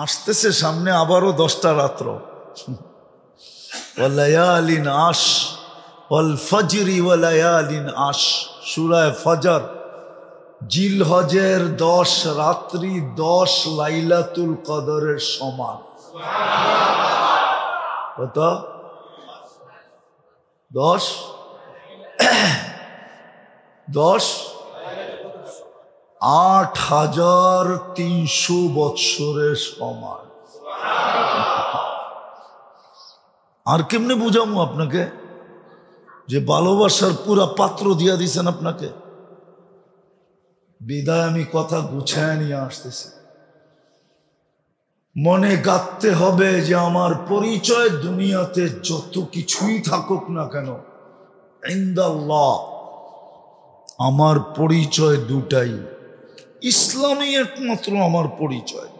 আসতেছে সামনে আবারও 10টা রাত্র। ওয়ালায়ালিন আশ ওয়াল ফজরি ওয়ালায়ালিন আশ, সূরা ফজর। জিলহজের 10 রাত্রি 10 লাইলাতুল কদরের সমান। কত? 10 8,300 বৎসরের সমান। আর কেমনে বুঝামু আপনাকে যে ভালোবাসার পুরা পাত্র দিয়া দিছেন আপনাকে? বিদায় আমি কথা গুছায় নিয়ে আসতেছি। মনে গাঁথতে হবে যে আমার পরিচয় দুনিয়াতে যত কিছুই থাকুক না কেন, ইনদাল্লাহ আমার পরিচয় দুটাই, ইসলামই একমাত্র আমার পরিচয়।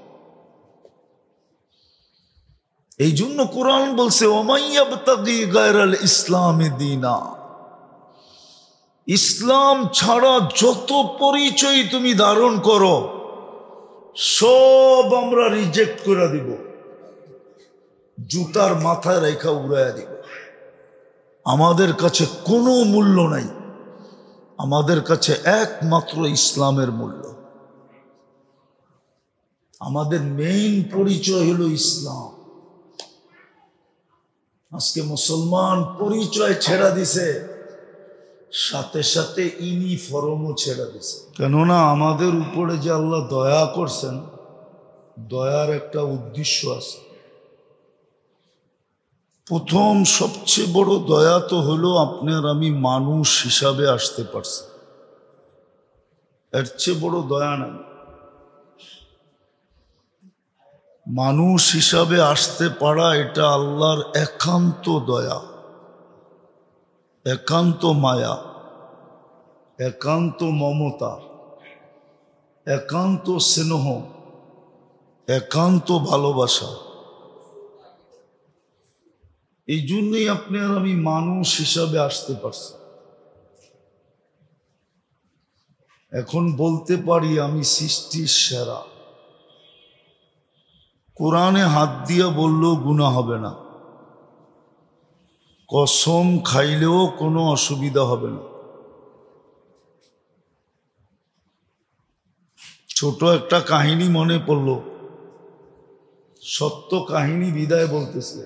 এই জন্য কোরআন বলছে ওমাইয়াবতাগি গায়রাল ইসলামি দীনা, ইসলাম ছাড়া যত পরিচয় তুমি ধারণ করো সব আমরা রিজেক্ট করে দিব, জুতার মাথায় রেখা উড়াইয়া দিব। আমাদের কাছে কোনো মূল্য নাই, আমাদের কাছে একমাত্র ইসলামের মূল্য। আমাদের মেইন পরিচয় হলো ইসলাম। আজকে মুসলমান পরিচয় ছেড়া দিছে, সাথে সাথে ইউনিফর্মও ছেড়া দিছে। কেননা আমাদের উপরে যে আল্লাহ দয়া করছেন, দয়ার একটা উদ্দেশ্য আছে। প্রথম সবচেয়ে বড় দয়া তো হলো আপনার আমি মানুষ হিসাবে আসতে পারছি, এর চেয়ে বড় দয়া নাই। মানুষ হিসাবে আসতে পারা এটা আল্লাহর একান্ত দয়া, একান্ত মায়া, একান্ত মমতা, একান্ত স্নেহ, একান্ত ভালোবাসা। এই জন্যই আপনি আর আমি মানুষ হিসাবে আসতে পারছি। এখন বলতে পারি আমি সৃষ্টির সেরা। কোরআনে হাত দিয়ে বললেও গুনাহ হবে না, কসম খাইলেও কোনো অসুবিধা হবে না। ছোট একটা কাহিনী মনে পড়ল, সত্য কাহিনী বিদায় বলতেছে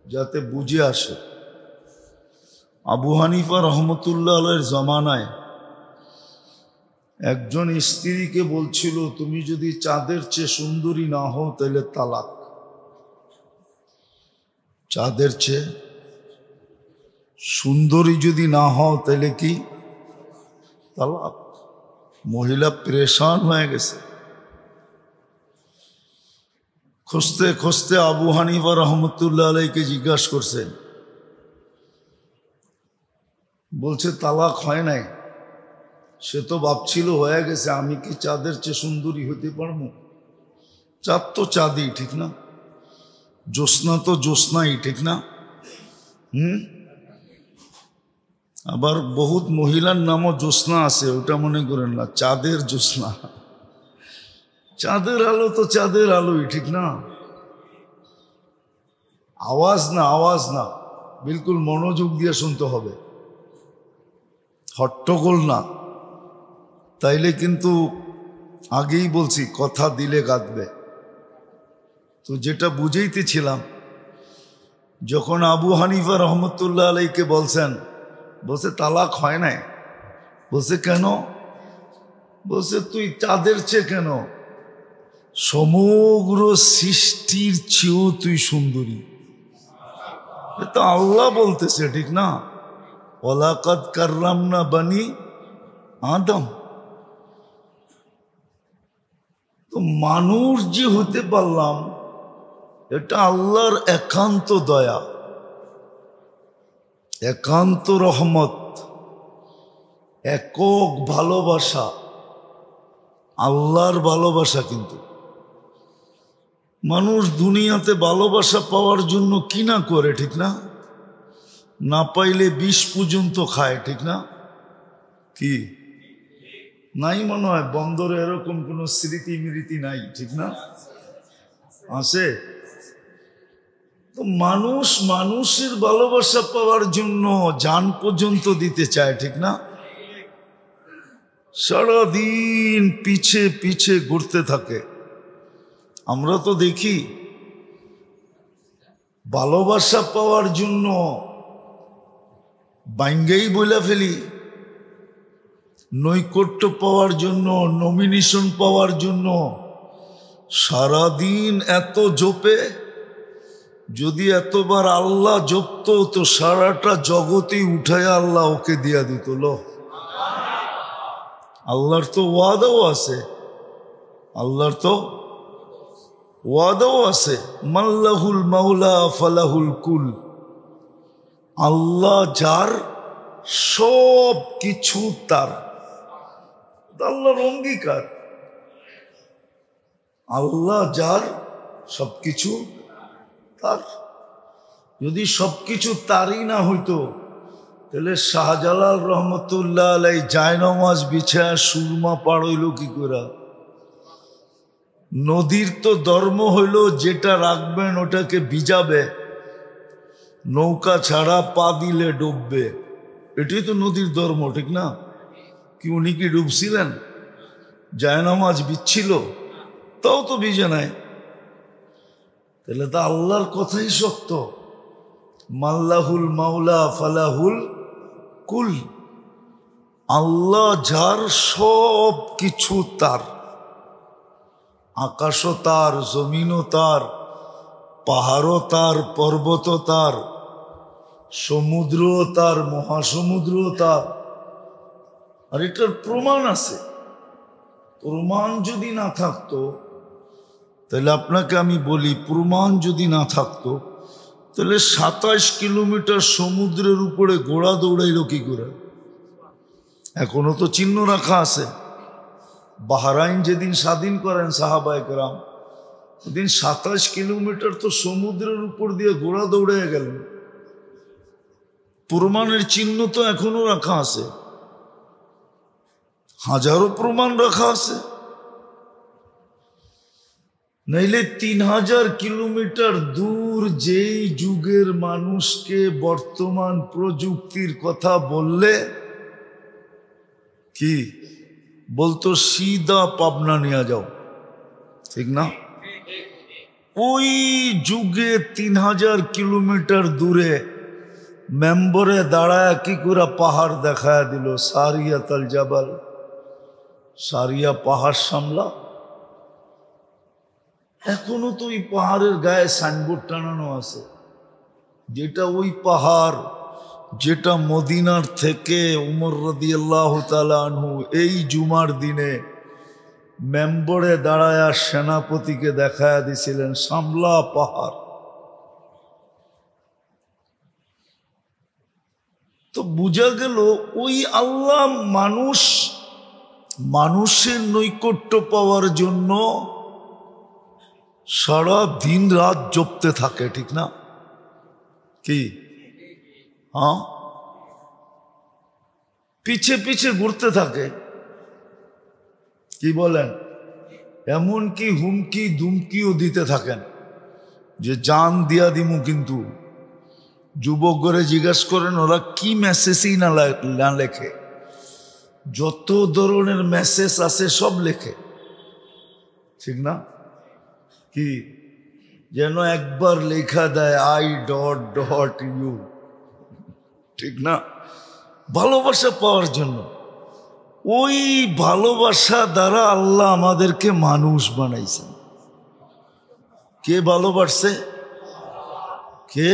যাতে বুঝে আসে। আবু হানিফা রহমতুল্লাহ আলাইহির জমানায় একজন স্ত্রীকে বলছিল, তুমি যদি চাঁদের চেয়ে সুন্দরী না হও তাহলে তালাক। চাঁদের চেয়ে সুন্দরী যদি না হও তাহলে কি? তালাক। মহিলা পরেশান হয়ে গেছে। খুঁজতে খুঁজতে আবু হানিফা রহমতুল্লাহ আলাইকে জিজ্ঞাসা করছে, বলছে তালাক হয় নাই। সে তো ভাবছিল হয়ে গেছে, আমি কি চাঁদের চেয়ে সুন্দরী হতে পারবো? চাঁদ তো চাঁদই, ঠিক না? জ্যোৎস্না তো জ্যোৎস্নাই, ঠিক না? আবার বহুত মহিলার নামও জ্যোৎস্না আছে, ওটা মনে করেন না, চাঁদের জ্যোৎস্না। চাঁদের আলো তো চাঁদের আলোই, ঠিক না? আওয়াজ না, আওয়াজ না, বিলকুল মনোযোগ দিয়ে শুনতে হবে, হট্টগোল না। তাইলে কিন্তু আগেই বলছি কথা দিলে গাঁথবে। তো যেটা বুঝাইতেছিলাম, যখন আবু হানিফা রহমতুল্লাহ আলাইকে বলছেন, বলছে তালাক হয় নাই। বলছে কেন? বলছে তুই চাঁদের চেয়ে কেন, সমগ্র সৃষ্টির চেয়েও তুই সুন্দরী। এটা আল্লাহ বলতেছে, ঠিক না? ওয়ালাকাদ কাররামনা বানি আদম। তো মানুষ যে হতে পারলাম এটা আল্লাহর একান্ত দয়া, একান্ত রহমত, একক ভালোবাসা, আল্লাহর ভালোবাসা। কিন্তু মানুষ দুনিয়াতে ভালোবাসা পাওয়ার জন্য কি না করে, ঠিক না? না পাইলে বিষ পর্যন্ত খায়, ঠিক না? কি নাই মনে হয় বন্দরে এরকম কোনো স্মৃতি মিরীতি নাই, ঠিক না? আছে? তো মানুষ মানুষের ভালোবাসা পাওয়ার জন্য জান পর্যন্ত দিতে চায়, ঠিক না? সারাদিন পিছে পিছে ঘুরতে থাকে। আমরা তো দেখি ভালোবাসা পাওয়ার জন্য বাইঙ্গেই বলে ফেলি, নৈকট্য পাওয়ার জন্য, নমিনেশন পাওয়ার জন্য সারাদিন এত জপে। যদি এতবার আল্লাহ জপত তো সারাটা জগতেই উঠায় আল্লাহ ওকে দিয়া দিত। লো, আল্লাহর তো ওয়াদাও আছে, আল্লাহর তো ওয়াদাও আছে, মাল্লাহুল মাওলা ফালাহুল কুল। আল্লাহ যার সব কিছু তার, আল্লাহর অঙ্গীকার। আল্লাহ যার সবকিছু তার। যদি সবকিছু তারই না হইতো তাহলে শাহজালাল রহমতুল্লাহ আলাই জায়নামাজ বিছায়া সুরমা পার হইল কি করে? নদীর তো ধর্ম হইল যেটা রাখবেন ওটাকে ভিজাবে, নৌকা ছাড়া পা দিলে ডুববে। এটাই তো নদীর ধর্ম, ঠিক না? কি উনি কি ডুবছিলেন? জায়নামাজ বিচ্ছিল, তাও তো ভিজে নাই। তাহলে তো আল্লাহর কথাই সত্য, মাল্লাহুল মাওলা ফালাহুল কুল। আল্লাহ যার সব কিছু তার, আকাশও তার, জমিনও তার, পাহাড়ও তার, পর্বতও তার, সমুদ্রও তার, মহাসমুদ্রও তার। আর এটার প্রমাণ আছে। প্রমাণ যদি না থাকতো তাহলে আপনাকে আমি বলি, প্রমাণ যদি না থাকতো তাহলে 27 কিলোমিটার সমুদ্রের উপরে ঘোড়া দৌড়াইল কি করে? এখনো তো চিহ্ন রাখা আছে। বাহরাইন যেদিন স্বাধীন করেন সাহাবায়ে কেরাম, সেদিন 27 কিলোমিটার তো সমুদ্রের উপর দিয়ে ঘোড়া দৌড়ে গেলেন। প্রমাণের চিহ্ন তো এখনো রাখা আছে, হাজারো প্রমাণ রাখা আছে। নাইলে 3000 কিলোমিটার দূর যেই যুগের মানুষকে বর্তমান প্রযুক্তির কথা বললে কি বলতো? সিধা পাবনা নিয়ে যাও, ঠিক না? ওই যুগে 3000 কিলোমিটার দূরে মেম্বরে দাঁড়ায় কি করে পাহাড় দেখায় দিল, সারিয়াতাল জাবাল, সারিয়া পাহাড় সামলা। এখনো তো ওই পাহাড়ের গায়ে সাইনবোর্ড টানানো আছে, যেটা ওই পাহাড় যেটা মদিনার থেকে উমর রাদিয়াল্লাহু তাআলা আনহু এই জুমার দিনে মেম্বরে দাঁড়ায়া সেনাপতিকে দেখায়া দিছিলেন, সামলা পাহাড়। তো বোঝা গেল ওই আল্লাহ মানুষের নৈকট্য পাওয়ার জন্য সারা দিন রাত জপতে থাকে, ঠিক না? কি হ্যাঁ, পিছে পিছে ঘুরতে থাকে। কি বলেন? এমনকি হুমকি দুমকিও দিতে থাকেন যে জান দিয়া দিমু। কিন্তু যুবক করে জিজ্ঞাসা করেন ওরা কি মেসেজই না লেখে, যত ধরনের মেসেজ আছে সব লেখে, ঠিক না? কি যেন একবার লেখা দেয় I...U, ঠিক না? ভালোবাসা পাওয়ার জন্য। ওই ভালোবাসা দ্বারা আল্লাহ আমাদেরকে মানুষ বানাইছেন। কে ভালোবাসছে? কে?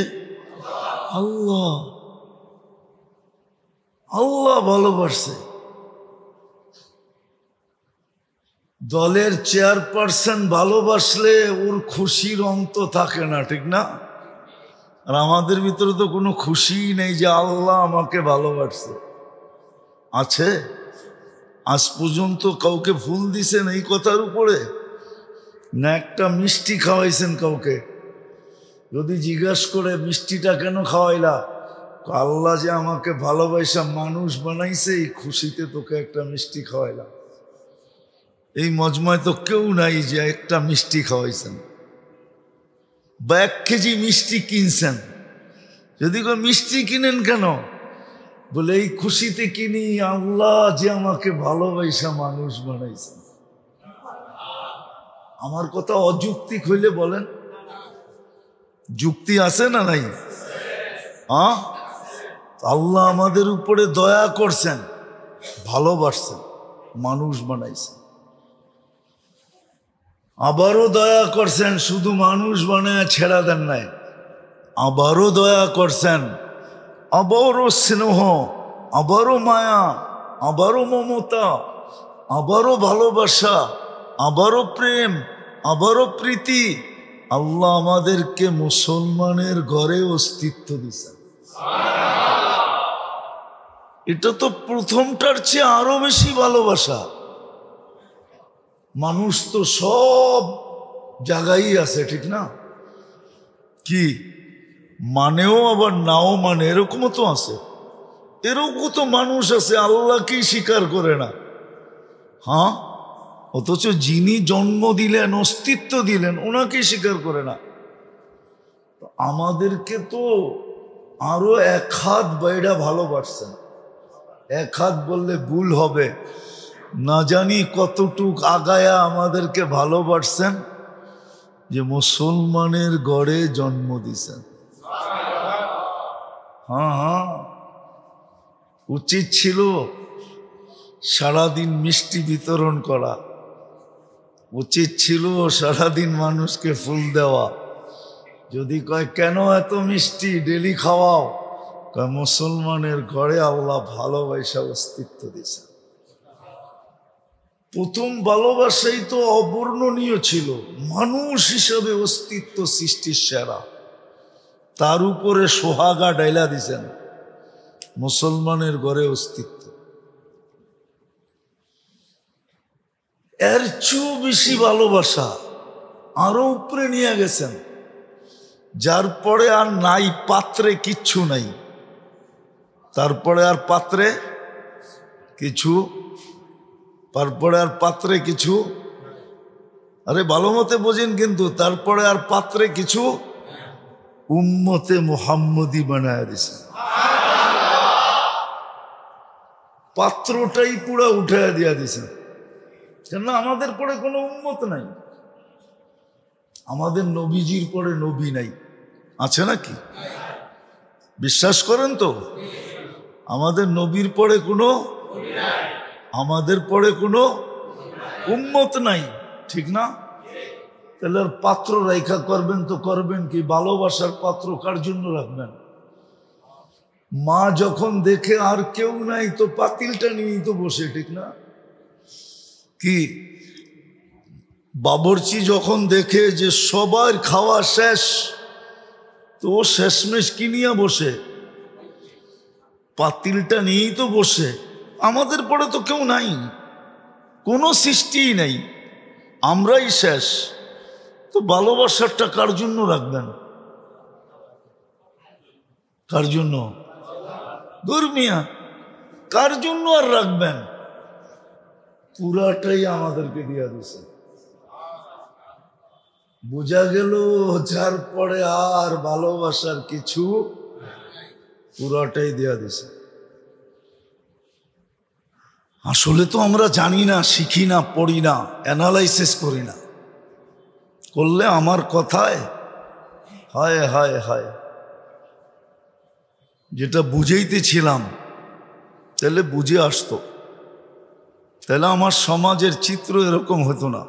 আল্লাহ। আল্লাহ ভালোবাসছে। দলের চেয়ারপারসন ভালোবাসলে ওর খুশির অন্ত থাকে না, ঠিক না? আর আমাদের ভিতরে তো কোনো খুশিই নেই যে আল্লাহ আমাকে ভালোবাসছে। আছে? আজ পর্যন্ত কাউকে ফুল দিছেন এই কথার উপরে? না একটা মিষ্টি খাওয়াইছেন কাউকে? যদি জিজ্ঞাসা করে মিষ্টিটা কেন খাওয়াইলা, আল্লাহ যে আমাকে ভালোবাসা মানুষ বানাইছে এই খুশিতে তোকে একটা মিষ্টি খাওয়াইলাম। এই মজমায় তো কেউ নাই যে একটা মিষ্টি খাওয়াইছেন। বা 1 কেজি মিষ্টি কিনছেন, যদি মিষ্টি কিনেন কেন, বলে এই খুশিতে কিনি আল্লাহ যে আমাকে ভালোবাসা মানুষ বানাইছেন। আমার কথা অযৌক্তিক হইলে বলেন, যুক্তি আছে না নাই? আল্লাহ আমাদের উপরে দয়া করছেন, ভালোবাসছেন, মানুষ বানাইছেন। আবারও দয়া করছেন, শুধু মানুষ বানায় ছেড়া দেন নাই, আবারও দয়া করছেন, আবারও স্নেহ, আবারও মায়া, আবারও মমতা, আবারও ভালোবাসা, আবারও প্রেম, আবারও প্রীতি। আল্লাহ আমাদেরকে মুসলমানের ঘরে অস্তিত্ব দিয়েছেন। এটা তো প্রথমটার চেয়ে আরো বেশি ভালোবাসা। মানুষ তো সব জায়গায় আছে, ঠিক না? কি মানেও আবার নাও মানে, এরকমও তো আছে। এরকম তো মানুষ আছে আল্লাহকেই স্বীকার করে না। হ্যাঁ, অথচ যিনি জন্ম দিলেন, অস্তিত্ব দিলেন, ওনাকেই স্বীকার করে না। আমাদেরকে তো আরো 1 হাত বাইরা ভালোবাসছেন। 1 হাত বললে ভুল হবে, না জানি কতটুক আগায়া আমাদেরকে ভালোবাসছেন, যে মুসলমানের ঘরে জন্ম দিছেন। হ্যাঁ, উচিত ছিল সারাদিন মিষ্টি বিতরণ করা, উচিত ছিল সারাদিন মানুষকে ফুল দেওয়া। যদি কয় কেন এত মিষ্টি ডেলি খাওয়াও, কয় মুসলমানের ঘরে আল্লাহ ভালোবাসা অস্তিত্ব দিয়েছে। প্রথম ভালোবাসাই তো অবর্ণনীয় ছিল, মানুষ হিসাবে অস্তিত্ব সৃষ্টির সেরা, তার উপরে সোহাগা ডাইলা দিছেন, মুসলমানের ঘরে অস্তিত্ব। এর চেয়েও বেশি ভালোবাসা আরো উপরে নিয়ে গেছেন, যার পরে আর নাই পাত্রে কিচ্ছু নাই, তারপরে আর পাত্রে কিছু, তারপরে আর পাত্রে কিছু, আরে ভালো মতে বোঝেন কিন্তু, তারপরে আর পাত্রে কিছু, উম্মতে মুহাম্মদি বানায় দিছে। পাত্রটাই পুরা উঠায় দিয়া দিছে, কেন আমাদের পরে কোনো উম্মত নাই, আমাদের নবীজির পরে নবী নাই, আছে নাকি? বিশ্বাস করেন তো? আমাদের নবীর পরে কোনো, আমাদের পরে কোনো উম্মত নাই, ঠিক না? তাহলে আর পাত্র রাইখা করবেন তো করবেন কি? ভালোবাসার পাত্র কার জন্য রাখবেন? মা যখন দেখে আর কেউ নাই তো পাতিলটা নিয়েই তো বসে, ঠিক না? কি বাবরচি যখন দেখে যে সবার খাওয়া শেষ, তো শেষমেশ কি নিয়ে বসে? পাতিলটা নিয়েই তো বসে। আমাদের পরে তো কেউ নাই, কোনো সৃষ্টিই নাই, আমরাই শেষ, তো ভালোবাসারটা কার জন্য রাখবেন? কার জন্য? দুর্মিয়া, কার জন্য আর রাখবেন? পুরাটাই আমাদেরকে দিয়া দিছে। বোঝা গেল যার পরে আর ভালোবাসার কিছু, পুরাটাই দেয়া দিছে। আসলে তো আমরা জানি না, শিখি না, পড়ি না, অ্যানালাইসিস করি না, করলে আমার কথায় হায় হায় হায়, যেটা বুঝাইতেছিলাম তাহলে বুঝে আসতো, তাহলে আমার সমাজের চিত্র এরকম হতো না।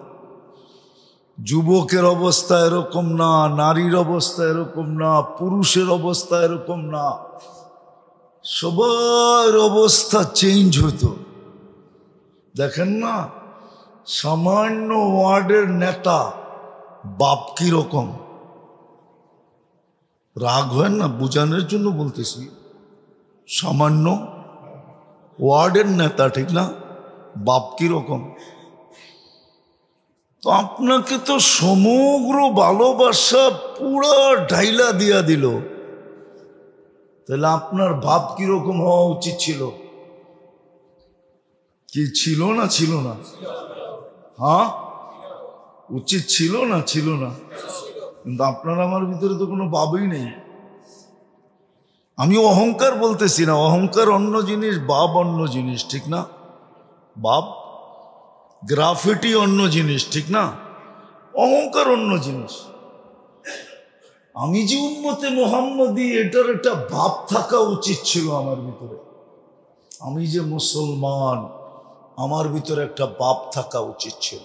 যুবকের অবস্থা এরকম না, নারীর অবস্থা এরকম না, পুরুষের অবস্থা এরকম না, সবার অবস্থা চেঞ্জ হতো। দেখেন না, সামান্য ওয়ার্ডের নেতা বাপ কি রকম, রাগ হয় না, বুঝানোর জন্য বলতেছি, সামান্য ওয়ার্ডের নেতা, ঠিক না, বাপ কি রকম। তো আপনাকে তো সমগ্র ভালোবাসা পুরা ঢাইলা দিয়া দিল, তাহলে আপনার ভাব কিরকম হওয়া উচিত ছিল? কি ছিল না? ছিল না? হ্যাঁ, উচিত ছিল না? ছিল না? কিন্তু আপনার আমার ভিতরে তো কোনো বাবই নেই। আমি অহংকার বলতেছি না, অহংকার অন্য জিনিস, বাপ অন্য জিনিস, ঠিক না? বাপ গ্রাফিটি অন্য জিনিস, ঠিক না? অহংকার অন্য জিনিস। আমি যে উম্মতে মুহাম্মদী, এটার একটা ভাব থাকা উচিত ছিল আমার ভিতরে। আমি যে মুসলমান, আমার ভিতরে একটা ভাব থাকা উচিত ছিল।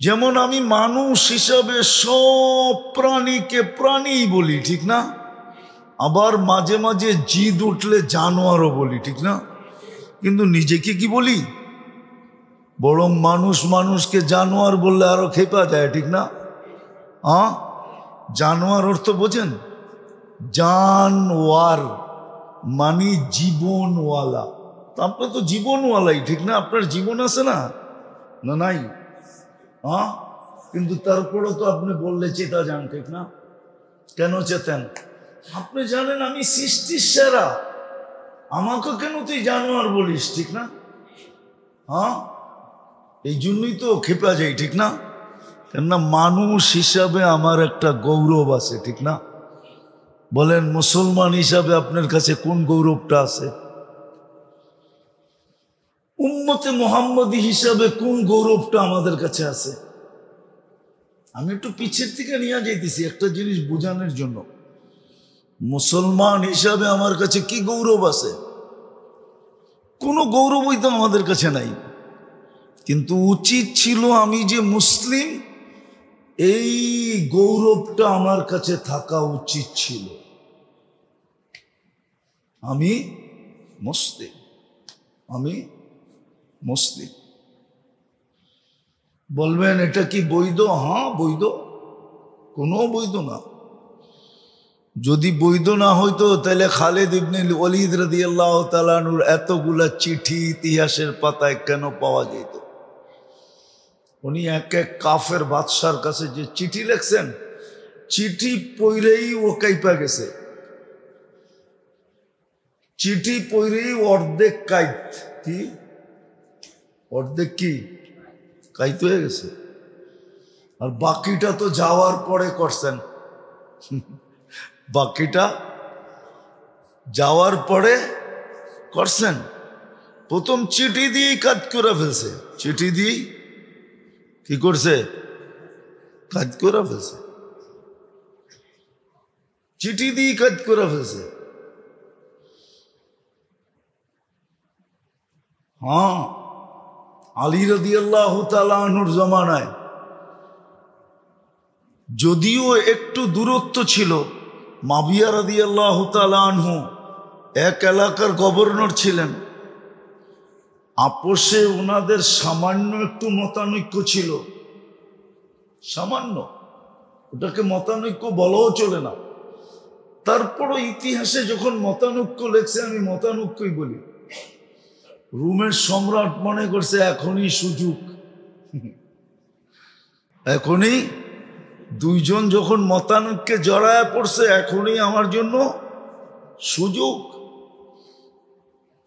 যেমন আমি মানুষ হিসাবে সব প্রাণীকে প্রাণী বলি, ঠিক না? আবার মাঝে মাঝে জিদ উঠলে জানোয়ারও বলি, ঠিক না? কিন্তু নিজেকে কি বলি? বরং মানুষ মানুষকে জানোয়ার বললে আরো খেপা যায়, ঠিক না? হ্যাঁ, জানোয়ার অর্থ বোঝেন? জানওয়ার মানে জীবনওয়ালা। তো আপনার তো জীবনওয়ালাই, ঠিক না? আপনার জীবন আছে না? না নাই? হ্যাঁ, কিন্তু তারপরেও তো আপনি বললে চেতা যান, ঠিক না? কেন চেতেন? আপনি জানেন আমি সৃষ্টির সেরা, আমাকে কেন তুই জানোয়ার বলিস, ঠিক না? হ্যাঁ, এই জন্যই তো খেপা যাই, ঠিক না? কেননা মানুষ হিসাবে আমার একটা গৌরব আছে, ঠিক না? বলেন মুসলমান হিসাবে আপনার কাছে কোন গৌরবটা আছে? উম্মতে মুহাম্মদী হিসাবে কোন গৌরবটা আমাদের কাছে আছে? আমি একটু পিছের থেকে নিয়ে যাইতেছি একটা জিনিস বোঝানোর জন্য। মুসলমান হিসাবে আমার কাছে কি গৌরব আছে? কোনো গৌরবই তো আমাদের কাছে নাই। কিন্তু উচিত ছিল আমি যে মুসলিম, এই গৌরবটা আমার কাছে থাকা উচিত ছিল। আমি মুসলিম, আমি মুসলিম। বলবেন এটা কি বৈধ? হ্যাঁ বৈধ, কোনো বৈধ না। যদি বৈধ না হইতো তাহলে খালিদ ইবনে ওয়ালিদ রাদিয়াল্লাহু তাআলা আনহুর এতগুলা চিঠি ইতিহাসের পাতায় কেন পাওয়া যেত? উনি এক এক কাফের বাদশার কাছে যে চিঠি লিখছেন, চিঠি পড়েই ও কাইপা গেছে। চিঠি পড়েই অর্ধেক কাইত, কি অর্ধেক কি কাইত হয়ে গেছে। আর বাকিটা তো যাওয়ার পরে করছেন, বাকিটা যাওয়ার পরে করছেন। প্রথম চিঠি দিয়েই কাজ করে ফেলছে, চিঠি দিয়েই কি করছে? কাজ করে ফেলছে, চিঠি দিয়েই কাজ করে ফেলছে। হ্যাঁ, আলী রাদিয়াল্লাহু তাআলা আনহুর জমানায় যদিও একটু দূরত্ব ছিল, মাবিয়া রাদিয়াল্লাহু তাআলা আনহু এক এলাকার গভর্নর ছিলেন। আপোষে ওনাদের সামান্য একটু মতানৈক্য ছিল, সামান্য, ওটাকে মতানৈক্য বলাও চলে না। তারপরও ইতিহাসে যখন মতানৈক্য লেখছে, আমি মতানৈক্যই বলি। রোমের সম্রাট মনে করছে এখনই সুযোগ, এখনই দুইজন যখন মতানৈক্যে জড়ায় পড়ছে, এখনই আমার জন্য সুযোগ।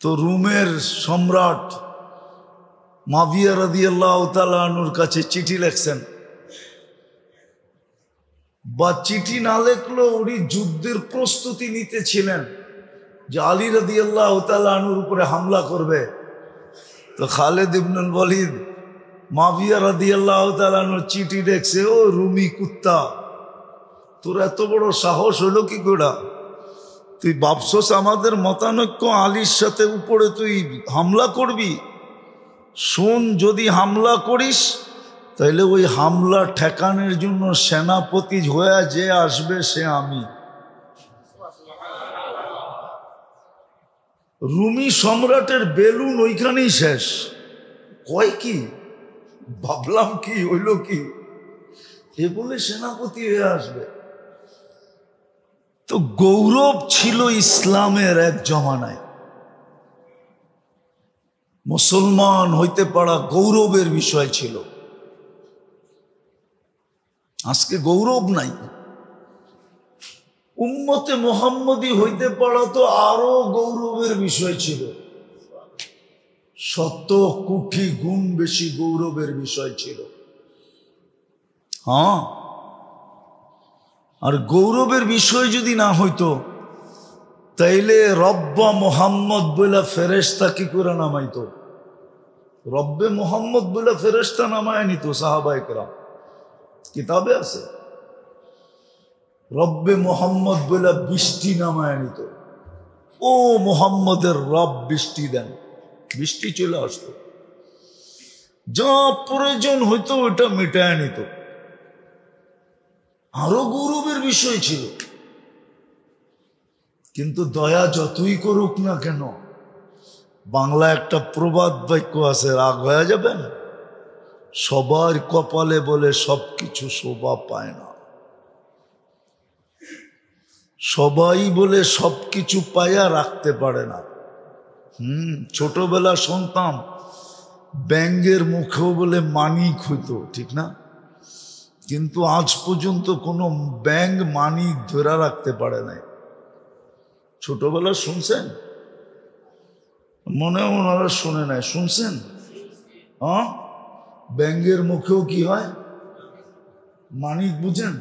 তো রোমের সম্রাট মাবিয়া রাদিয়াল্লাহু তাআলা আনহুর কাছে চিঠি লিখছেন, বা চিঠি না লেখলেও উনি যুদ্ধের প্রস্তুতি নিতেছিলেন যে আলী রাদিয়াল্লাহু তাআলা আনহুর উপরে হামলা করবে। তো খালিদ ইবনুল ওয়ালিদ মাবিয়া রাদিয়াল্লাহু তাআলা আনহুর চিঠি দেখছে, ও রুমি কুত্তা, তোর এত বড় সাহস হলো কি করে? তুই ভাবছস আমাদের মতানৈক্য আলীর সাথে উপরে তুই হামলা করবি? শোন, যদি হামলা করিস তাহলে ওই হামলা ঠেকানোর জন্য সেনাপতি হয়ে যে আসবে সে আমি। রুমি সম্রাটের বেলুন ওইখানেই শেষ। কয় কি ভাবলাম, কি হইল কি, এ বলে সেনাপতি হয়ে আসবে। তো গৌরব ছিল ইসলামের এক জমানায়, মুসলমান হইতে পারা গৌরবের বিষয় ছিল। আজকে গৌরব নাই। উম্মতে মুহাম্মদী হইতে পারা তো আরো গৌরবের বিষয় ছিল, 100 কোটি গুণ বেশি গৌরবের বিষয় ছিল। হ্যাঁ, আর গৌরবের বিষয় যদি না হইতো তাইলে রব্বা মোহাম্মদ বলে ফেরেশতা কি করে নামাইতো? রব্বে মোহাম্মদ বলে ফেরেশতা নামায় নিত সাহাবায়ে কেরাম, কিতাবে আছে। রব্বে মোহাম্মদ বলে বৃষ্টি নামায় নিত, ও মোহাম্মদের রব বৃষ্টি দেন, বৃষ্টি চলে আসতো। যা প্রয়োজন হইতো ওইটা মিটায় নিত। আরো গৌরবের বিষয় ছিল, কিন্তু দয়া যতই করুক না কেন, বাংলা একটা প্রবাদ বাক্য আছে, রাগ হয়ে যাবেন, সবার কপালে বলে সবকিছু শোভা পায় না। সবাই বলে সবকিছু পায়া রাখতে পারে না। ছোটবেলা শুনতাম ব্যাঙের মুখেও বলে মানিক হইতো, ঠিক না? কিন্তু আজ পর্যন্ত কোনো ব্যাঙ মানিক ধরে রাখতে পারে নাই। ছোটবেলা শুনছেন? মনে ওনারা শুনে নাই, শুনছেন? হ্যাঁ, ব্যাঙের মুখেও কি হয়? মানিক, বুঝেন?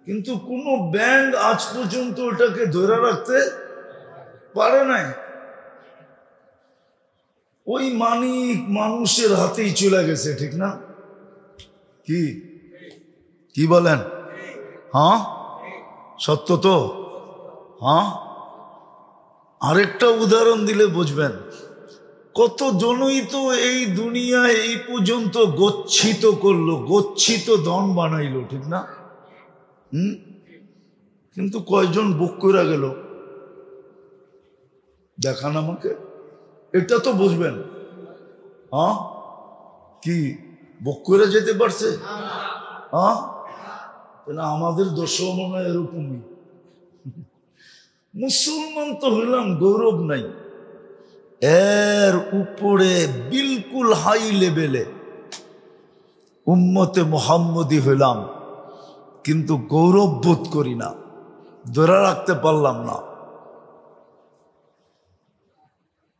কিন্তু কোনো ব্যাঙ আজ পর্যন্ত ওটাকে ধরে রাখতে পারে নাই। ওই মানিক মানুষের হাতেই চলে গেছে, ঠিক না? কি কি বলেন? হ্যাঁ, সত্য তো। হ্যাঁ, আরেকটা উদাহরণ দিলে বুঝবেন। কত জনই তো এই দুনিয়ায় এই পর্যন্ত গচ্ছিত করলো, গচ্ছিত ধন বানাইলো, ঠিক না? কিন্তু কয়জন বুক করে গেল? দেখান আমাকে, এটা তো বুঝবেন। হ্যাঁ, কি বুক করে যেতে পারছে? হ্যাঁ, আমাদের দোষও মনে হয় এরকমই। মুসলমান তো হইলাম, গৌরব নাই। এর উপরে বিলকুল হাই লেভেলে উম্মতে মুহাম্মদী হইলাম, কিন্তু গৌরব বোধ করি না, ধরে রাখতে পারলাম না।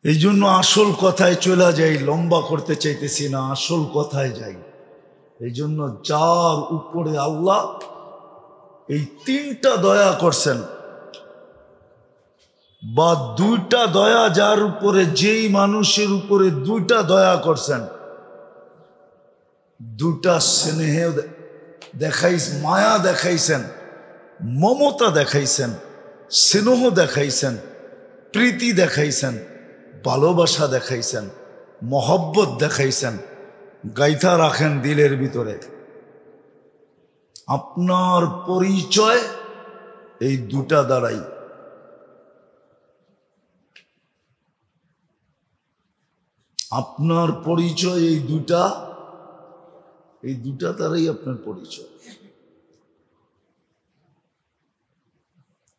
এই জন্য আসল কথায় চলে যাই, লম্বা করতে চাইতেছি না, আসল কথায় যাই। এই জন্য যার উপরে আল্লাহ এই তিনটা দয়া করছেন, বা দুইটা দয়া, যার উপরে, যেই মানুষের উপরে দুইটা দয়া করছেন, দুটা স্নেহ মায়া দেখাইছেন, মমতা দেখাইছেন, স্নেহ দেখাইছেন, প্রীতি দেখাইছেন, ভালোবাসা দেখাইছেন, মহব্বত দেখাইছেন, গাইথা রাখেন দিলের ভিতরে। আপনার পরিচয় এই দুটা দ্বারাই। আপনার পরিচয় এই দুটা দ্বারাই আপনার পরিচয়।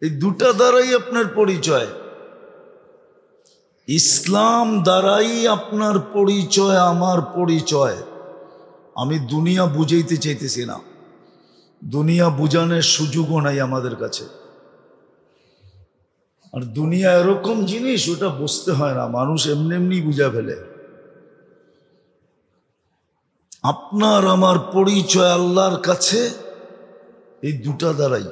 এই দুটা দ্বারাই আপনার পরিচয়। ইসলাম দ্বারাই আপনার পরিচয়, আমার পরিচয়। আমি দুনিয়া বুঝাইতে চাইতেছি না, দুনিয়া বুঝানোর সুযোগও নাই আমাদের কাছে। আর দুনিয়া এরকম জিনিস, ওটা বুঝতে হয় না, মানুষ এমনি এমনি বুঝা ফেলে। আপনার আমার পরিচয় আল্লাহর কাছে এই দুটা দ্বারাই,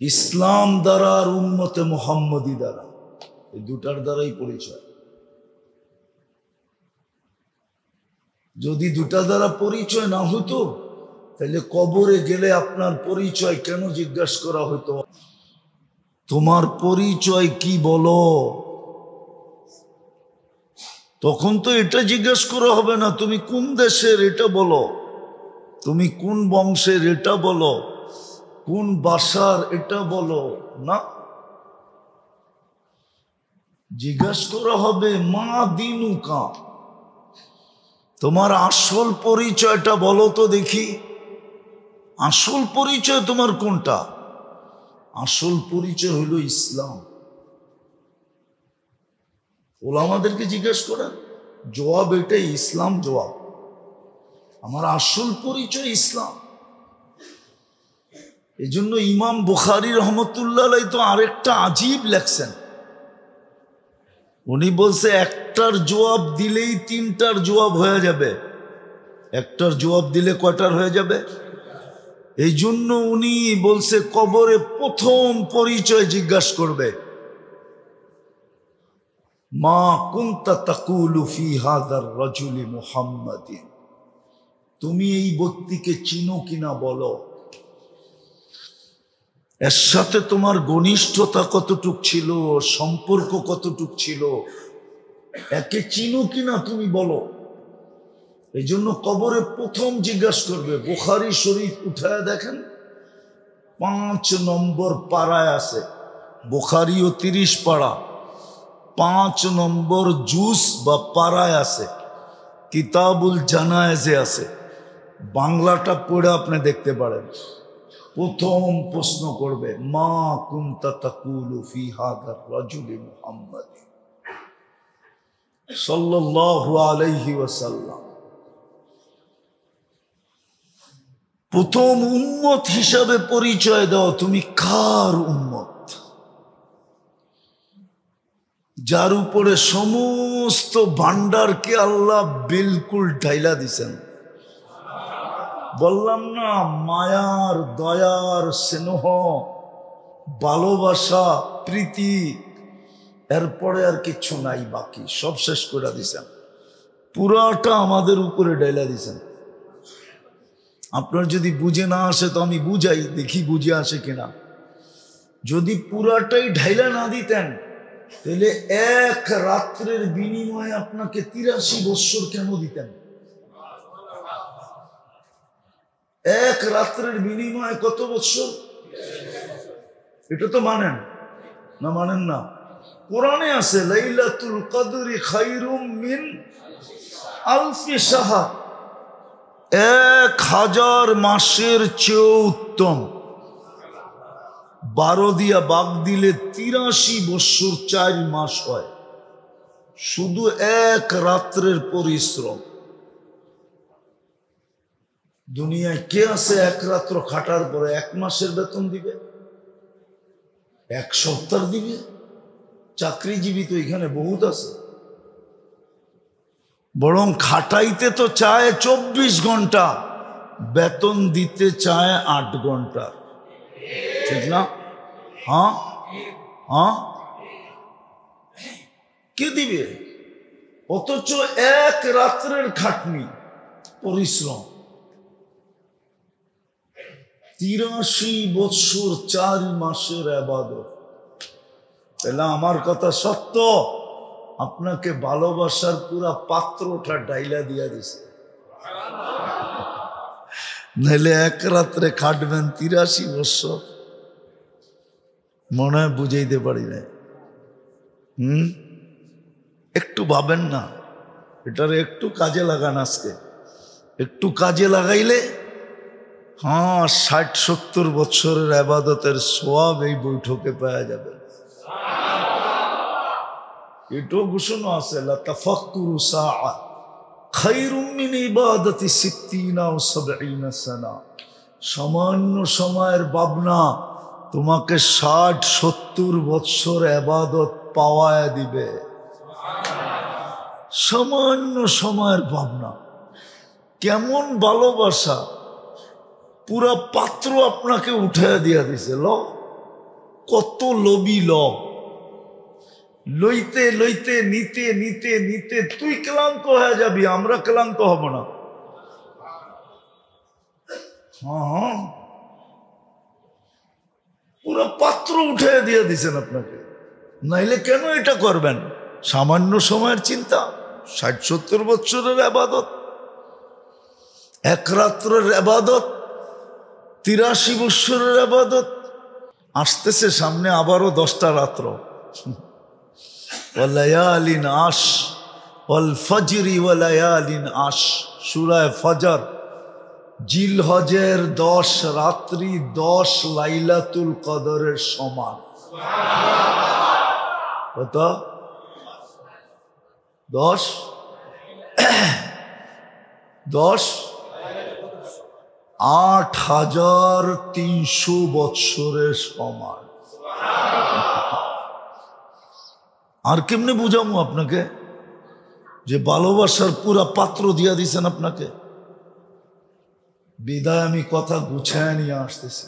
ইসলাম দ্বারা আর উম্মতে মুহাম্মদী দ্বারা, এই দুটার দ্বারাই পরিচয়। যদি দুটা দ্বারা পরিচয় না হতো, তাহলে কবরে গেলে আপনার পরিচয় কেন জিজ্ঞাসা করা হতো? তোমার পরিচয় কি বলো? তখন তো এটা জিজ্ঞাসা করা হবে না, তুমি কোন দেশের এটা বলো, তুমি কোন বংশের এটা বলো, কোন ভাষার এটা বলো না। জিজ্ঞাসা করা হবে মা দিনুকা, তোমার আসল পরিচয়টা বলো তো দেখি। আসল পরিচয় তোমার কোনটা? আসল পরিচয় হলো ইসলাম। ওলামাদেরকে জিজ্ঞাসা করেন, জবাব এটাই, ইসলাম জবাব। আমার আসল পরিচয় ইসলাম। এই জন্য ইমাম বুখারী রহমতুল্লাহ আলাইহি তো আরেকটা আজীব লেখছেন। উনি বলছে একটার জবাব দিলেই তিনটার জবাব হয়ে যাবে। একটার জবাব দিলে কয়টার হয়ে যাবে? এই জন্য উনি বলছে কবরে প্রথম পরিচয় জিজ্ঞাসা করবে, মা কুনতা তাকুলু ফি হাযার রাজুলি মুহাম্মাদিন, তুমি এই ব্যক্তিকে চিনো কিনা বলো, এর সাথে তোমার ঘনিষ্ঠতা কতটুক ছিল, সম্পর্ক কতটুক ছিল, একে চিনো কিনা তুমি বলো। এই জন্য কবরে প্রথম জিজ্ঞাসা করবে। বুখারী শরীফ উঠায় দেখেন 5 নম্বর পাড়ায় আছে, বুখারীও 30 পাড়া, 5 নম্বর জুস বা পাড়ায় আছে, কিতাবুল জানায়েজে আছে। বাংলাটা পড়ে আপনি দেখতে পারেন। প্রথম প্রশ্ন করবে, মা কুনতা তাকুলু ফি হাযার রাজুলি মুহাম্মাদ সাল্লাল্লাহু আলাইহি ওয়াসাল্লাম। প্রথম উম্মত হিসাবে পরিচয় দাও, তুমি কার উম্মত, যার উপরে সমস্ত ভান্ডারকে আল্লাহ বিলকুল ঢাইলা দিছেন। বললাম না, মায়ার, দয়ার, স্নেহ, ভালোবাসা, প্রীতি, এরপরে আর কিচ্ছু নাই, বাকি সব শেষ করে দিছেন। পুরাটা আমাদের উপরে ঢাইলা দিছেন। আপনার যদি বুঝে না আসে তো আমি বুঝাই, দেখি বুঝে আসে কিনা। যদি পুরাটাই ঢাইলা না দিতেন তাহলে এক রাত্রের বিনিময়ে আপনাকে 83 বৎসর কেন দিতেন? এক রাত্রের বিনিময়ে কত বৎসর? এটা তো মানেন না? মানেন না? কোরআনে আছে লাইলাতুল কদরি খায়রুম মিন আলফি শাহর, 1000 মাসের চেয়ে উত্তম। 12 দিয়া বাগ দিলে 83 বৎসর 4 মাস হয়, শুধু এক রাত্রের পরিশ্রম। দুনিয়ায় কে আছে এক রাত্র খাটার পরে 1 মাসের বেতন দিবে, 1 সপ্তাহ দিবে? চাকরিজীবী তো এখানে বহুত আছে। বরং খাটাইতে তো চায় 24 ঘন্টা, বেতন দিতে চায় 8 ঘন্টা, ঠিক না? হ্যাঁ হ্যাঁ, কে দিবে? অথচ এক রাত্রের খাটনি, পরিশ্রম, 83 বৎসর 4 মাসের ইবাদত। তাহলে আমার কথা সত্য, আপনাকে ভালোবাসার পুরা পাত্রটা ডাইলা দিয়া দিছে। নাহলে এক রাত্রে খাটবেন 83 বৎসর, মনে হয় বুঝাইতে পারি না। একটু ভাবেন না, এটারে একটু কাজে লাগান। আজকে একটু কাজে লাগাইলে 60-70 বৎসরের ইবাদতের সওয়াব এই বৈঠকে পাওয়া যাবে। এটাও ঘোষণা আছে, লা তাফাক্কুরু সাআ খায়রুম মিন ইবাদাতি 60 আও 70 সানা। সামান্য সময়ের ভাবনা তোমাকে 60-70 বৎসর ইবাদত পাওয়ায় দিবে। সামান্য সময়ের ভাবনা, কেমন ভালোবাসা, পুরা পাত্র আপনাকে উঠায় দিয়া দিছে। ল, কত লোভী লোক, লইতে লইতে নিতে নিতে নিতে তুই ক্লান্ত হয়ে যাবি, আমরা ক্লান্ত হব না। হ্যাঁ, পুরো পাত্র উঠে দিয়ে দিছেন আপনাকে। নাইলে কেন এটা করবেন? সামান্য সময়ের চিন্তা, 60-70 বৎসরের ইবাদত, এক রাত্রের ইবাদত, 83 বৎসরের ইবাদত। আসতেছে সামনে আবারও 10টা রাত্র। ওয়ালায়ালিন আশ ওয়াল ফজরি ওয়ালায়ালিন আশ, সূরা ফজর। জিলহজের 10 রাত্রি 10 লাইলাতুল কদরের সমান। কত? 10 8300 বৎসরের সমান। আর কেমনে বুঝাবো আপনাকে যে ভালোবাসার পুরা পাত্র দিয়া দিছেন আপনাকে? বিদায় আমি কথা গুছায় নিয়ে আসতেছি।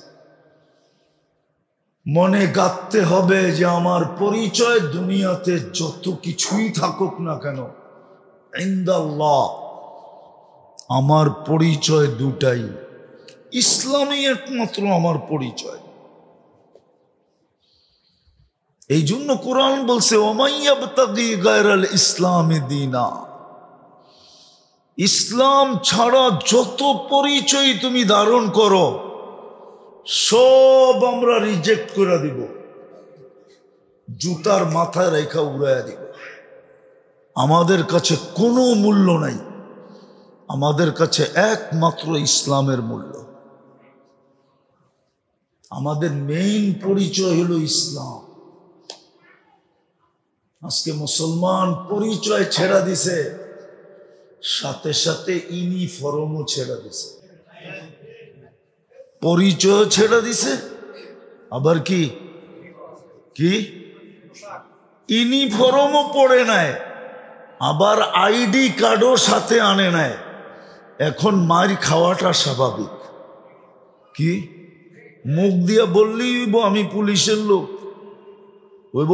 মনে গাঁথতে হবে যে আমার পরিচয় দুনিয়াতে যত কিছুই থাকুক না কেন, ইনদাল্লাহ আমার পরিচয় দুটাই, ইসলামই একমাত্র আমার পরিচয়। এই জন্য কোরআন বলছে ওমাইয়াবতাগি গায়রাল ইসলামি দীনা, ইসলাম ছাড়া যত পরিচয় তুমি ধারণ করো সব আমরা রিজেক্ট করে দিব, জুতার মাথায় রেখা উড়াইয়া দিব। আমাদের কাছে কোনো মূল্য নাই, আমাদের কাছে একমাত্র ইসলামের মূল্য। আমাদের মেইন পরিচয় হলো ইসলাম। আজকে মুসলমান পরিচয় ছেড়া দিছে, সাথে সাথে ইউনিফর্মও ছেড়া দিছে। পরিচয় ছেড়ে দিছে, আবার কি কি ইউনিফর্মও পড়ে নেয়, আবার আইডি কার্ডও সাথে আনে নেয়। এখন মার খাওয়াটা স্বাভাবিক। কি মুখ দিয়া বললেই হইব আমি পুলিশের লোক, হইব?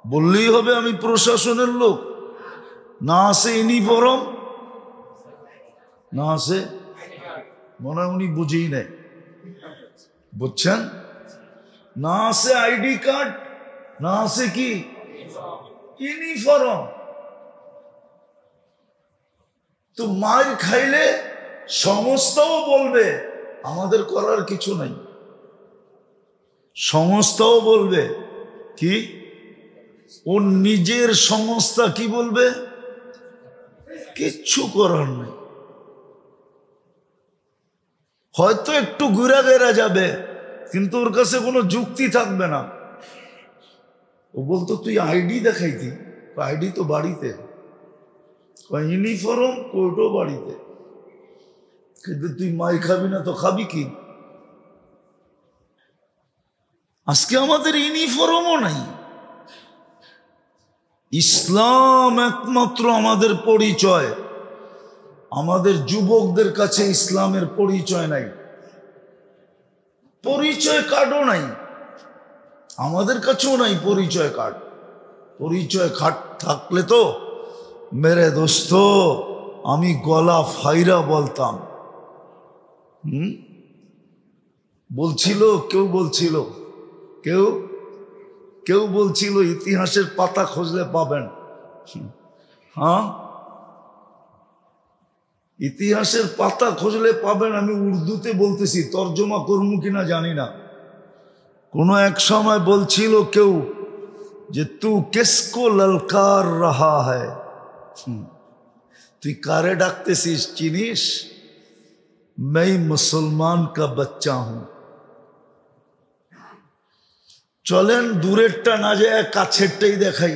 বললেই হবে আমি প্রশাসনের লোক? না আছে ইউনিফর্ম, না আছে, মনে হয় উনি বুঝেই নেই, বুঝছেন? না আছে আইডি কার্ড, না আছে কি ইউনিফর্ম। তো মার খাইলে সংস্থাও বলবে আমাদের করার কিছু নাই, সংস্থাও বলবে কি, ওর নিজের সংস্থা কি বলবে, কিচ্ছু করার নেই। হয়তো একটু ঘুরা বেড়া যাবে, কিন্তু ওর কাছে কোনো যুক্তি থাকবে না। ও বলতো তুই আইডি দেখাইতি, আইডি তো বাড়িতে, ইউনিফর্ম কোর্টও বাড়িতে, কিন্তু তুই মাই খাবি না তো খাবি কি? আজকে আমাদের ইউনিফর্মও নাই। ইসলাম একমাত্র আমাদের পরিচয়। আমাদের যুবকদের কাছে ইসলামের পরিচয় নাই, পরিচয় কার্ডও নাই, আমাদের কাছেও নাই পরিচয় কার্ড। পরিচয় কার্ড থাকলে তো মেরে দোস্ত আমি গলা ফাইরা বলতাম। বলছিল কেউ বলছিল ইতিহাসের পাতা খুঁজলে পাবেন। হ্যাঁ, ইতিহাসের পাতা খুঁজলে পাবেন। আমি উর্দুতে বলতেছি, তর্জমা করবো কিনা জানি না। কোনো এক সময় বলছিল কেউ যে তু কিসকো ললকার রাহা হ্যায়, তুই কারে ডাকতেছিস চিনিস? मैं মুসলমান কা বাচ্চা হুঁ। চলেন দূরেরটা না যায় কাছেরটাই দেখাই।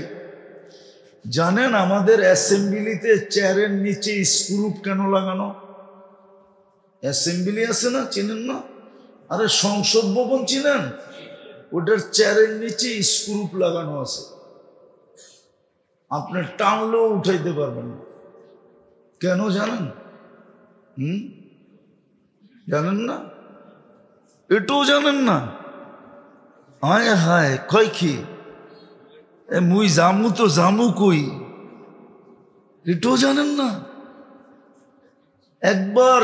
জানেন আমাদের অ্যাসেম্বলিতে চেয়ারের নিচে স্ক্রুপ কেন লাগানো? অ্যাসেম্বলি আছে না, চিনেন না? আরে সংসদ ভবন চিনেন? ওটার চেয়ারের নিচে স্ক্রুপ লাগানো আছে, আপনি টানলেও উঠাইতে পারবেন না। কেন জানেন? জানেন না? এটাও জানেন না? হায় হায়, কয় কি মুই জামু তো জামু কই, এটাও জানেন না? একবার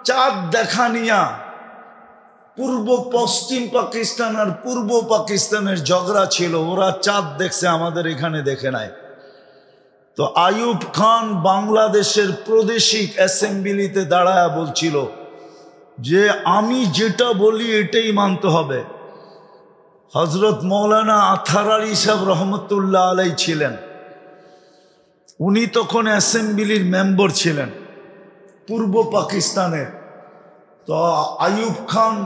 চাঁদ দেখা নিয়া পূর্ব পশ্চিম পাকিস্তান আর পূর্ব পাকিস্তানের ঝগড়া ছিল, ওরা চাঁদ দেখছে, আমাদের এখানে দেখে নাই। তো আইয়ুব খান বাংলাদেশের প্রাদেশিক অ্যাসেম্বলিতে দাঁড়ায় বলছিল যে আমি যেটা বলি এটাই মানতে হবে। হজরত মৌলানা আথার আলী সাহেব রহমতুল্লাহ আলাই ছিলেন, উনি তখন অ্যাসেম্বলির মেম্বার ছিলেন পূর্ব পাকিস্তানের। তো আইয়ুব খান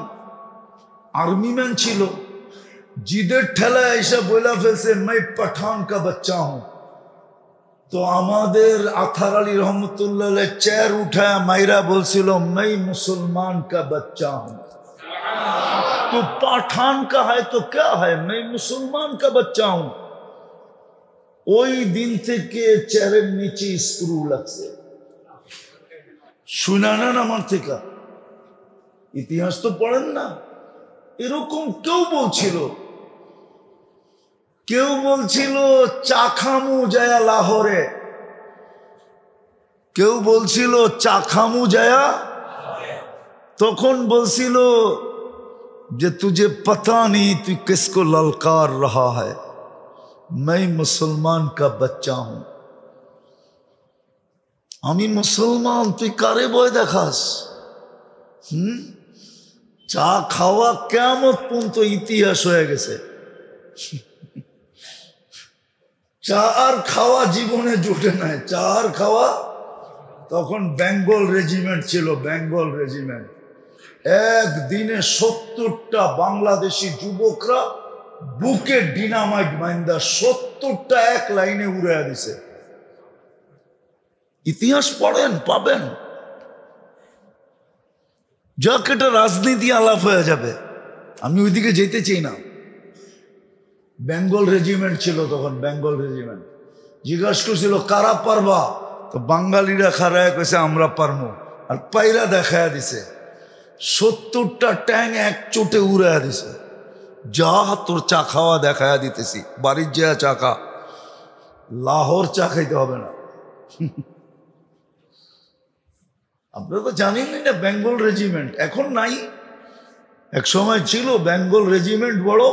আর্মি ম্যান ছিল, জিদের ঠেলায় এসে বলে ফেলছে मैं पठान का बच्चा हूं। তো আমাদের আথার আলী রহমতুল্লাহ চেয়ার উঠায় মাইরা বলছিল मैं मुसलमान का बच्चा हूं। तो पठान का है तो क्या है, मैं मुसलमान का बच्चा हूं। ওই দিন থেকে চেয়ারের নিচে স্ক্রু লাগছে। শুনা নেন আমার থেকে, ইতিহাস তো পড়েন না। এরকম কেউ বলছিল চা খামু যায়া লাহোরে, কেউ বলছিল চা খামু যায়া, তখন বলছিল যে তুঝে পতা নেই তুই কিসको ललकार रहा है, मैं मुसलमान का बच्चा हूं। আমি মুসলমান, তুই কারে ভয় দেখাস? চা খাওয়া কিয়ামত পর্যন্ত ইতিহাস হয়ে গেছে। চা আর খাওয়া জীবনে জুটে নাই, চা আর খাওয়া। তখন বেঙ্গল রেজিমেন্ট ছিল, বেঙ্গল রেজিমেন্ট। একদিনে 70টা বাংলাদেশি যুবকরা বুকে ডিনামাইট বাইন্দা 70টা এক লাইনে উড়াইয়া দিছে। ইতিহাস পড়েন, পাবেন। যাক, এটা রাজনীতি আলাপ হয়ে যাবে, আমি ওইদিকে যেতে চাই না। বেঙ্গল রেজিমেন্ট ছিল তখন, বেঙ্গল রেজিমেন্ট। জিজ্ঞাসা করছিল কারা পারবা, তো বাঙালিরা খারায় কইছে আমরা পারমু, আর পাইরা দেখায়া দিছে। 70টা ট্যাং এক চোটে উড়াইয়া দিছে। যা তোর চা খাওয়া দেখায়া দিতেছি, বাড়ির যা চা খা, লাহোর চা খাইতে হবে না। আপনারা তো জানেনই না বেঙ্গল রেজিমেন্ট এখন নাই, এক সময় ছিল বেঙ্গল রেজিমেন্ট, বড়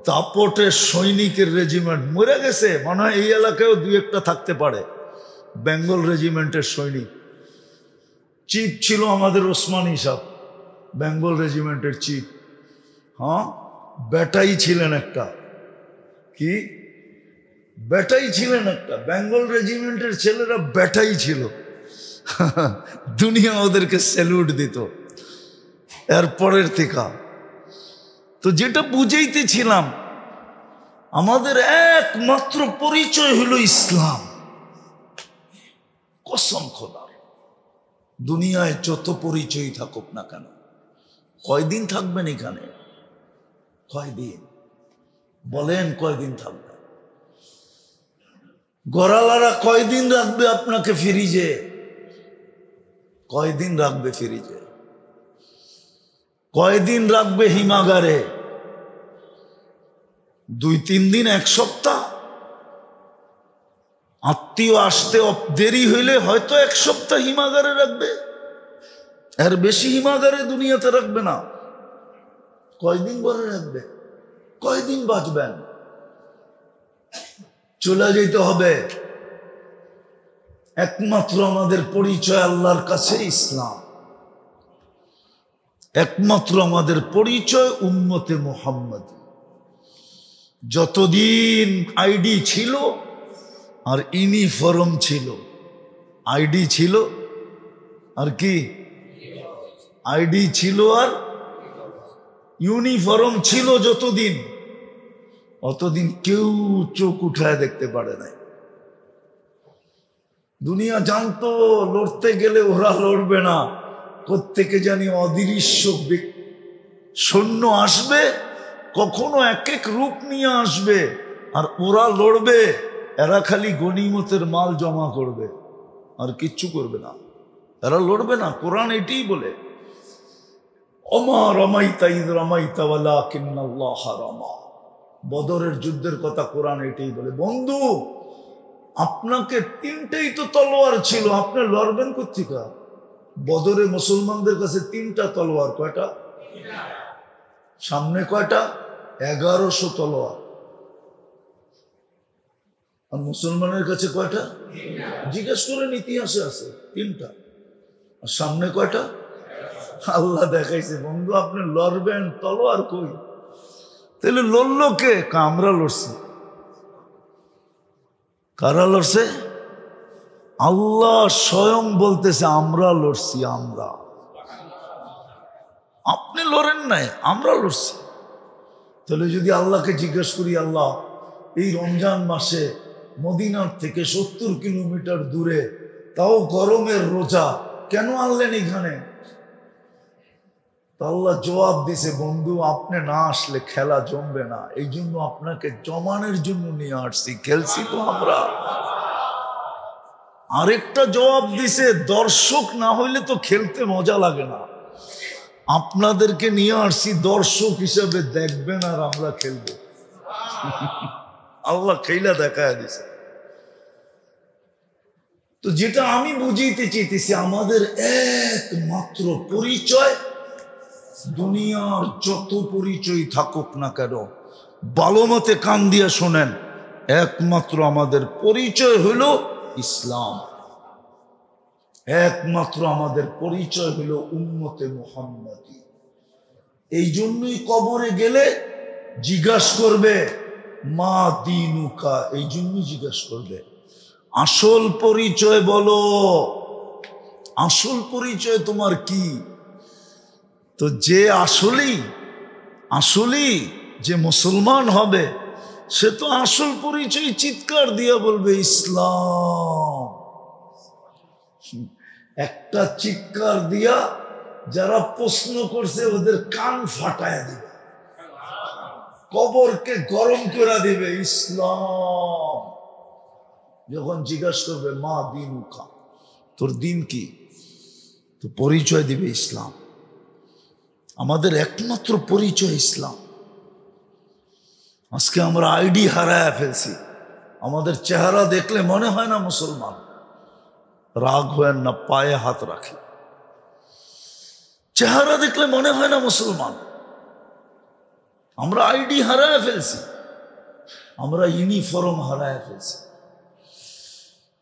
দাপটের সৈনিকের রেজিমেন্ট। মরে গেছে, মনে হয় এই এলাকায়ও 2-1টা থাকতে পারে বেঙ্গল রেজিমেন্টের সৈনিক। চিফ ছিল আমাদের ওসমানী সাহেব, বেঙ্গল রেজিমেন্টের চিফ। হ্যাঁ, বেটাই ছিলেন একটা, কি বেটাই ছিলেন একটা, বেঙ্গল রেজিমেন্টের ছেলেরা বেটাই ছিল। দুনিয়া ওদেরকে স্যালুট দিত। এরপরের থেকে তো যেটা বুঝাইতেছিলাম, আমাদের একমাত্র পরিচয় হলো ইসলাম। কসম খোদার, দুনিয়ায় যত পরিচয় থাকুক না কেন, কয়দিন থাকবেন এখানে? কয়দিন বলেন, কয়দিন থাকবে? গড়ালারা কয়দিন রাখবে আপনাকে ফ্রিজে? কয়দিন রাখবে ফ্রিজে? কয়দিন রাখবে হিমাগারে? 2-3 দিন, 1 সপ্তাহ? আত্মীয় আসতে দেরি হইলে হয়তো 1 সপ্তাহ হিমাগারে রাখবে, এর বেশি হিমাগারে দুনিয়াতে রাখবে না। কয়দিন ঘরে রাখবে? কয়দিন বাঁচবেন? চলে যেতে হবে। একমাত্র আমাদের পরিচয় আল্লাহর কাছে ইসলাম, একমাত্র আমাদের পরিচয় উম্মতে মুহাম্মদ। যতদিন আইডি ছিল আর ইউনিফর্ম ছিল, আইডি ছিল আর কি, আইডি ছিল আর ইউনিফর্ম ছিল, যতদিন অতদিন কেউ চোখ উঠায় দেখতে পারে নাই। দুনিয়া জানতো লড়তে গেলে ওরা লড়বে না, কোত্থেকে জানি অদৃশ্য সৈন্য আসবে, কখনো এক এক রূপ নিয়ে আসবে, আর ওরা লড়বে। এরা খালি গনিমতের মাল জমা করবে, আর কিচ্ছু করবে না। এরা লড়বে না। কোরআন এটাই বলে, ওমা রমাইতা ইদ রমাইতা ওয়ালাকিন্নাল্লাহ রামা। বদরের যুদ্ধের কথা কোরআন এটাই বলে। বন্ধু, আপনাকে 3টেই তো তলোয়ার ছিল, আপনি লড়বেন কোত্থেকে? বদরে মুসলমানদের কাছে 3টা তলোয়ার। কয়টা? সামনে কয়টা? 1100 তলোয়ার। আর মুসলমানের কাছে কয়টা? জিজ্ঞেস করেন, ইতিহাসে আছে 3টা। আর সামনে কয়টা? আল্লাহ দেখাইছে। বন্ধু, আপনি লড়বেন, তলোয়ার কই? তাহলে লড়লো কে? আমরা লড়ছি। কারা লড়ছে? আল্লাহ স্বয়ং বলতেছে আমরা লড়ছি। আমরা, আপনি লড়েন নাই, আমরা লড়ছি। তাহলে যদি আল্লাহকে জিজ্ঞেস করি, আল্লাহ এই রমজান মাসে মদিনার থেকে 70 কিলোমিটার দূরে, তাও গরমের রোজা, কেন আনলেন এখানে? আল্লাহ জবাব দিছে, বন্ধু আপনি না আসলে খেলা জমবে না, এই জন্য আপনাকে জমানের জন্য নিয়ে আসছি। খেলছি তো আমরা। আরেকটা জবাব দিছে, দর্শক না হইলে তো খেলতে মজা লাগে না, আপনাদেরকে নিয়ে আসছি দর্শক হিসেবে, দেখবেন আর আমরা খেলবো। আল্লাহ খেলা দেখায় দিছে। তো যেটা আমি বুঝাইতে চাইতেছি, আমাদের একমাত্র পরিচয়, দুনিয়ার যত পরিচয় থাকুক না কেন, ভালো মতে কান দিয়ে শোনেন, একমাত্র আমাদের পরিচয় হলো ইসলাম, একমাত্র আমাদের পরিচয় হলো উম্মতে মুহাম্মাদি। এই জন্যই কবরে গেলে জিজ্ঞাসা করবে মা দীনুকা, এই জন্যই জিজ্ঞাসা করবে আসল পরিচয় বলো, আসল পরিচয় তোমার কি? তো যে আসলেই যে মুসলমান হবে, সে তো আসল পরিচয় চিৎকার দিয়া বলবে ইসলাম। একটা চিৎকার দিয়া যারা প্রশ্ন করছে ওদের কান ফাটায় দিবে, কবরকে গরম করে দিবে। ইসলাম যখন জিজ্ঞাসা করবে মা দীনুকা, তোর দিন কি, তো পরিচয় দিবে ইসলাম। আমাদের একমাত্র পরিচয় ইসলাম। আজকে আমরা আইডি হারায় ফেলছি, আমাদের চেহারা দেখলে মনে হয় না মুসলমান। রাগ হয় না, পায়ে হাত রাখে, চেহারা দেখলে মনে হয় না মুসলমান। আমরা আইডি হারায় ফেলছি, আমরা ইউনিফর্ম হারায় ফেলছি,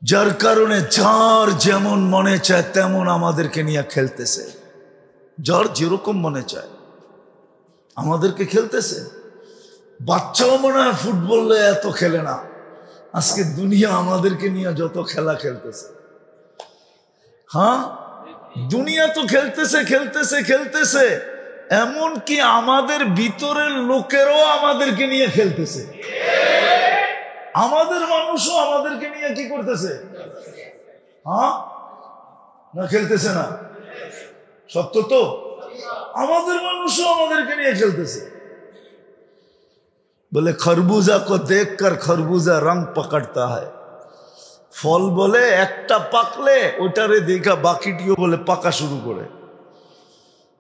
যার কারণে যার যেমন মনে চায় তেমন আমাদেরকে নিয়ে খেলতেছে, যার যেরকম মনে চায় আমাদেরকে খেলতেছে। বাচ্চাও মনে হয় ফুটবলে এত খেলে না, আজকে দুনিয়া আমাদেরকে নিয়ে যত খেলা খেলতেছে। হ্যাঁ, দুনিয়া তো খেলতেছে খেলতেছে খেলতেছে, এমনকি আমাদের ভিতরের লোকেরও আমাদেরকে নিয়ে খেলতেছে। আমাদের মানুষও আমাদেরকে নিয়ে কি করতেছে? হ্যাঁ না, খেলতেছে না? সত্য তো, আমাদের মানুষও আমাদেরকে নিয়ে খেলতেছে। বলে খরবুজা কো দেখকর খরবুজা রং পকড়তা হয়। ফল বলে একটা পাকলে ওটারে দেখা বাকিটিও বলে পাকা শুরু করে।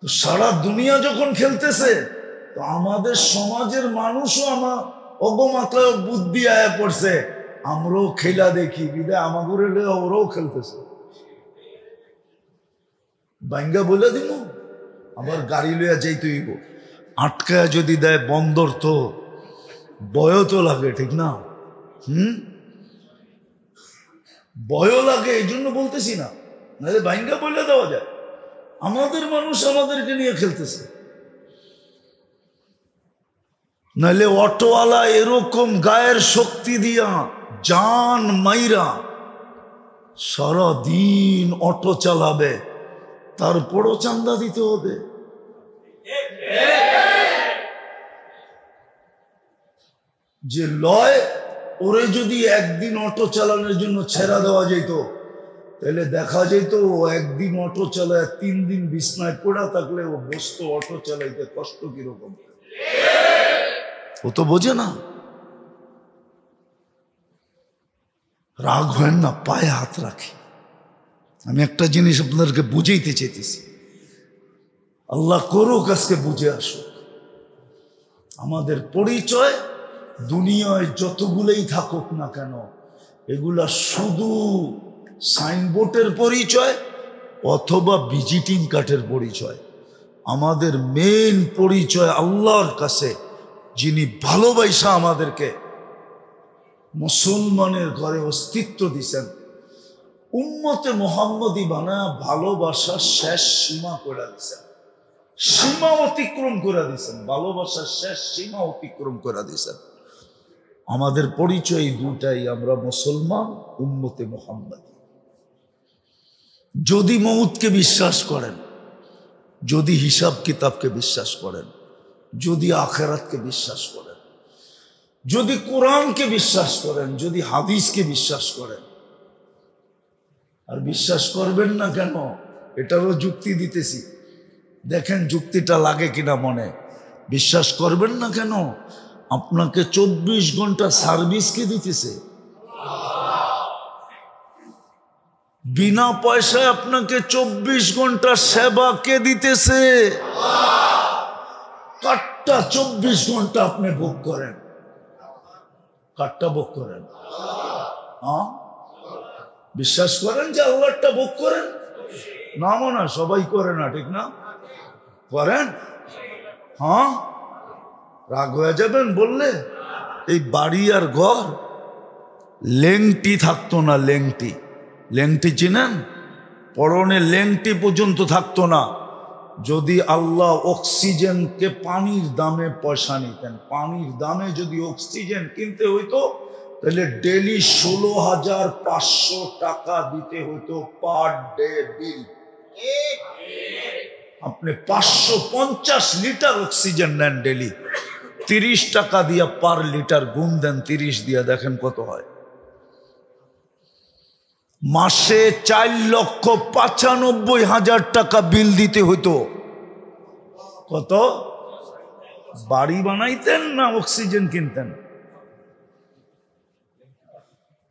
তো সারা দুনিয়া যখন খেলতেছে, তো আমাদের সমাজের মানুষও আমার অগমাত্রায় বুদ্ধি আয়া পড়ছে, আমরাও খেলা দেখি, বিদায় আমাদের ওরাও খেলতেছে। বাইঙ্গা বলে দিব, আবার গাড়ি লইয়া যাইতে হইব, আটকায় যদি দেয় বন্দর তো ভয় তো লাগে, ঠিক না? ভয় লাগে, এই জন্য বলতেছি না, নাহলে বাইঙ্গা বলে দেওয়া যায়। আমাদের মানুষ আমাদেরকে নিয়ে খেলতেছে। নাহলে অটোওয়ালা এরকম গায়ের শক্তি দিয়া জান মাইরা সারাদিন অটো চালাবে, তারপরও চান্দা দিতে হবে। যে লয়, ওরে যদি একদিন অটো চালানোর জন্য ছেড়া দেওয়া যেত, তাহলে দেখা যেত ও একদিন অটো চালায় 3 দিন বিছনায় পড়া থাকলে ও বসতো অটো চালাইতে কষ্ট কিরকম। ও তো বোঝে না। রাগ হয় না, পায়ে হাত রাখে। আমি একটা জিনিস আপনাদেরকে বুঝাইতে চাইতেছি, আল্লাহ করুক আজকে বুঝে আসুক। আমাদের পরিচয় দুনিয়ায় যতগুলোই থাকুক না কেন, এগুলা শুধু সাইনবোর্ডের পরিচয় অথবা ভিজিটিং কার্ডের পরিচয়। আমাদের মেইন পরিচয় আল্লাহর কাছে, যিনি ভালোবাসা আমাদেরকে মুসলমানের ঘরে অস্তিত্ব দিছেন, উম্মতে মুহাম্মদী বানায়া ভালোবাসার শেষ সীমা করে দিছেন, সীমা অতিক্রম করে দিছেন, ভালোবাসার শেষ সীমা অতিক্রম করে দিছেন। আমাদের পরিচয় দুটাই, আমরা মুসলমান, উম্মতে মুহাম্মদী। যদি মউতকে বিশ্বাস করেন, যদি হিসাব কিতাবকে বিশ্বাস করেন, যদি আখিরাতকে বিশ্বাস করেন, যদি কোরআনকে বিশ্বাস করেন, যদি হাদিসকে বিশ্বাস করেন, আর বিশ্বাস করবেন না কেন এটারও যুক্তি দিতেছি, দেখেন যুক্তিটা লাগে কিনা মনে। বিশ্বাস করবেন না কেন? আপনাকে 24 ঘন্টা সার্ভিস কে দিতেছে? বিনা পয়সায় আপনাকে 24 ঘন্টা সেবা কে দিতেছে? কাটটা 24 ঘন্টা আপনি ভোগ করেন, কাটটা ভোগ করেন? হ্যাঁ, বিশ্বাস করেন যে আল্লাহটা ভোগ করেন? না মনে হয় সবাই করে না, ঠিক না? করেন? হ্যাঁ, রাগ হয়ে যাবেন বললে। এই বাড়ি আর ঘর লেংটি থাকতো না, লেংটি, লেংটি চিনেন? পরনে লেংটি পর্যন্ত থাকতো না। যদি আল্লাহ অক্সিজেনকে পানির দামে পয়সা নিতেন, পানির দামে যদি অক্সিজেন কিনতে হইতো তাহলে ডেলি 16,500 টাকা দিতে হইতো পার ডে বিল। আপনি 550 লিটার অক্সিজেন নেন ডেলি, 30 টাকা দিয়া পার লিটার গুণ দেন 30 দিয়া, দেখেন কত হয়। মাসে 4,95,000 টাকা বিল দিতে হইতো। কত? বাড়ি বানাইতেন না অক্সিজেন কিনতেন?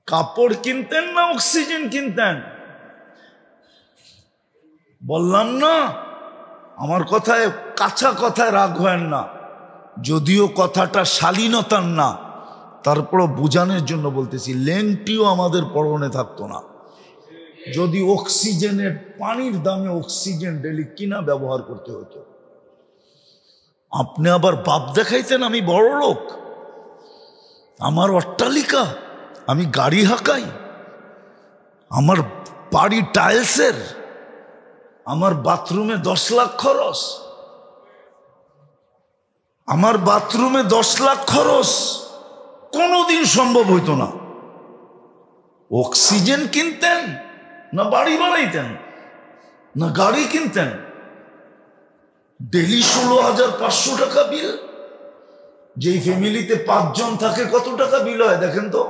কাপড় কিনতেন না অক্সিজেন কিনতেন? বললাম না, আমার কথায় কাঁচা কথায় রাগ হয় না, যদিও কথাটা শালীনতার না, তারপরও বোঝানোর জন্য বলতেছি। লেংটিও আমাদের পরনে থাকতো না যদি অক্সিজেনের, পানির দামে অক্সিজেন ডেলি কিনা ব্যবহার করতে হতো। আপনি আবার বাপ দেখাইতেন আমি বড় লোক, আমার অট্টালিকা, আমি গাড়ি হাঁকাই, আমার বাড়ি টাইলসের, আমার বাথরুমে 10 লাখ খরচ, আমার বাথরুমে 10 লাখ খরচ, কোনোদিন সম্ভব হইতো না। অক্সিজেন কিনতেন না বাড়ি বানাইতেন না গাড়ি কিনতেন? ডেলি 16,500 টাকা বিল। যেই ফ্যামিলিতে 5 জন থাকে কত টাকা বিল হয় দেখেন তো?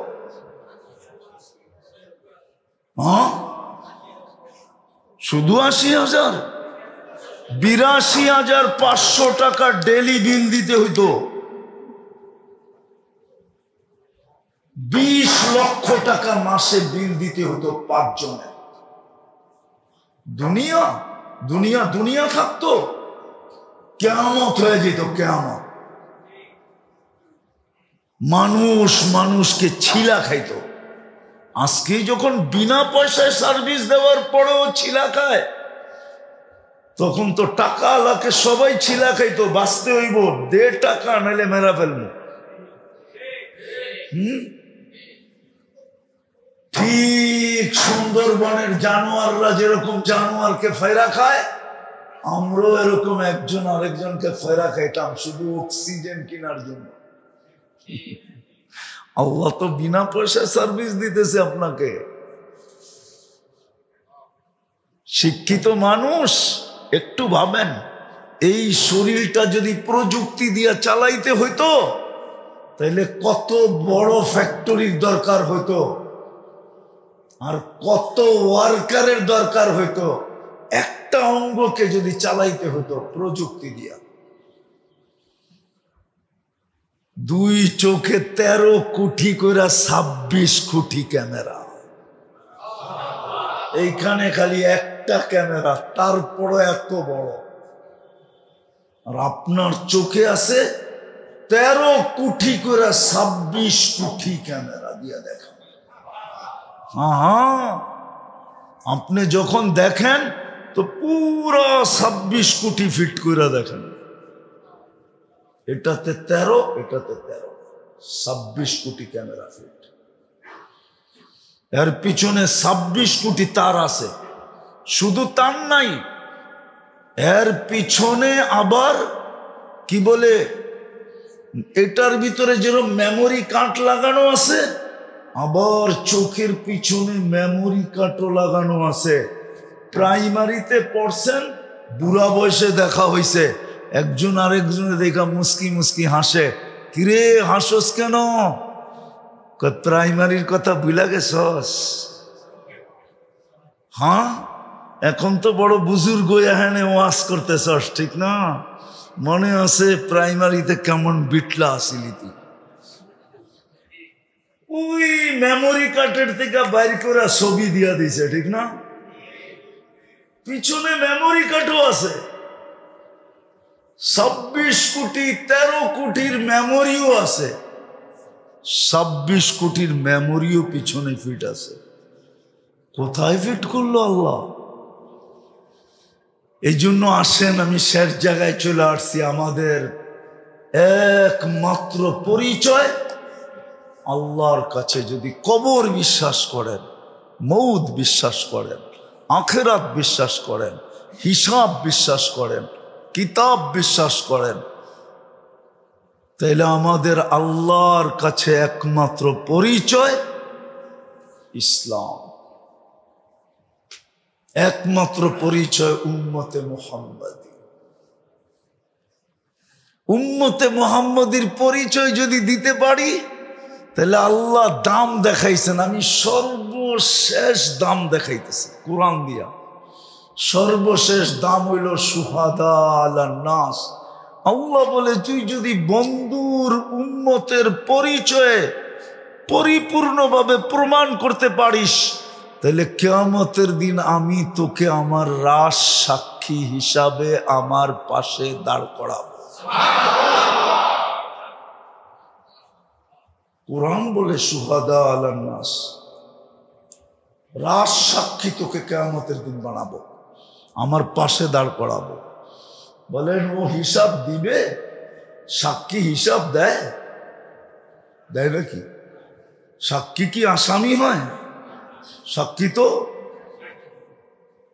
হ্যাঁ, শুধু 80,000, 82,500 টাকা ডেলি বিল দিতে হইতো। 20 লক্ষ টাকা মাসে বিল দিতে হতো 5 জনের। দুনিয়া দুনিয়া দুনিয়া থাকতো, কিয়ামত হয়ে যেত, কিয়ামত। মানুষ মানুষকে ছিলা খাইতো। আজকে যখন বিনা পয়সায় সার্ভিস দেওয়ার পরেও ছিলা খায়, তখন তো টাকা আলাকে সবাই ছিলা খাইতো। বাঁচতে হইব, 1.5 টাকা নাইলে মেরা ফেলবো। ঠিক সুন্দরবনের জানোয়াররা যেরকম জানোয়ারকে ফেরা খায়, আমরাও এরকম একজন আরেকজনকে ফেরা খাইতাম শুধু অক্সিজেন কেনার জন্য। আল্লাহ তো বিনা পয়সায় সার্ভিস দিতেছে আপনাকে। শিক্ষিত মানুষ একটু ভাবেন, এই শরীরটা যদি প্রযুক্তি দিয়ে চালাইতে হইতো তাহলে কত বড় ফ্যাক্টরির দরকার হইতো, আর কত ওয়ার্কারের দরকার হইতো একটা অঙ্গকে যদি চালাইতে হতো প্রযুক্তি দিয়া। 2 চোখে 13 কোটি করে 26 কোটি ক্যামেরা, এইখানে খালি একটা ক্যামেরা, তারপরে এত বড়। আর আপনার চোখে আছে 13 কোটি করে 26 কোটি ক্যামেরা দিয়া দেখা। হ্যাঁ, আপনি যখন দেখেন তো পুরো 26 কোটি ফিট করে দেখেন। এটাতে 13, এটাতে 13, 26 কোটি ক্যামেরা ফিট। এর পিছনে 26 কোটি তার আছে। শুধু তার নাই, এর পিছনে আবার কি বলে, এটার ভিতরে যেরকম মেমোরি কার্ড লাগানো আছে, আবার চোখের পিছনে মেমোরি কার্ডও লাগানো আছে। প্রাইমারিতে পড়ছেন, বুড়া বয়সে দেখা হইছে, একজন আরেকজনে দেখা মুস্কি মুস্কি হাসে। কিরে হাসস কেন? প্রাইমারির কথা ভুলা গেছস? হ্যাঁ, এখন তো বড় বুজুর্গ এখানে ওয়াজ করতেছস, ঠিক না? মনে আছে প্রাইমারিতে কেমন বিটলা আসিলি তুই? ওই মেমোরি কার্ডের থেকে বাইর করে ছবি দিয়া দিছে, ঠিক না? পিছনে মেমোরি কার্ডও আছে, 26 কোটি 13 কোটির মেমোরিও আছে, 26 কোটির মেমোরিও পিছনে ফিট আছে। কোথায় ফিট করলো আল্লাহ? এই জন্য আসেন, আমি শেষ জায়গায় চলে আসছি। আমাদের একমাত্র পরিচয় আল্লাহর কাছে যদি কবর বিশ্বাস করেন, মৌত বিশ্বাস করেন, আখিরাত বিশ্বাস করেন, হিসাব বিশ্বাস করেন, কিতাব বিশ্বাস করেন, তাইলে আমাদের আল্লাহর কাছে একমাত্র পরিচয় ইসলাম, একমাত্র পরিচয় উম্মতে মুহাম্মাদি। উম্মতে মুহাম্মাদির পরিচয় যদি দিতে পারি, তাহলে আল্লাহ দাম দেখাইছেন। আমি সর্বশেষ দাম দেখাইতেছি কোরআন দিয়া। সর্বশেষ দাম হইল শুহাদা আলান নাস। আল্লাহ বলে, তুই যদি বন্ধুর উম্মতের পরিচয়ে পরিপূর্ণভাবে প্রমাণ করতে পারিস, তাহলে কিয়ামতের দিন আমি তোকে আমার রাজ সাক্ষী হিসাবে আমার পাশে দাঁড় করাবো। কোরআন বলে শুহাদা আলান নাস, রাজ সাক্ষী তোকে কিয়ামতের দিন বানাবো, আমার পাশে দাঁড় করাবো। বলেন, ও হিসাব দিবে? সাক্ষী হিসাব দেয়? দেয় নাকি? সাক্ষী কি আসামি হয়? সাক্ষী তো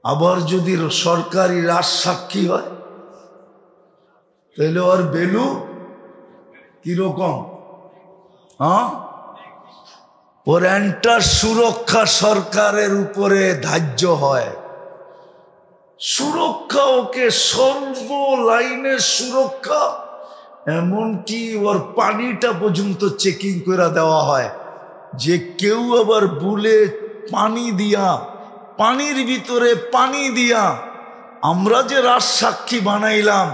আবার যদি সরকারি রাজ সাক্ষী হয়, তাহলে ওর ভ্যালু কিরকম? ওর এন্টার সুরক্ষা সরকারের উপরে ধার্য হয়। সুরক্ষা ওকে সর্ব লাইনের সুরক্ষা, এমনকি ওর পানিটা পর্যন্ত চেকিং করে দেওয়া হয়, যে কেউ আবার বুলে পানি দিয়া, পানির ভিতরে পানি দিয়া আমরা যে রাজ সাক্ষী বানাইলাম,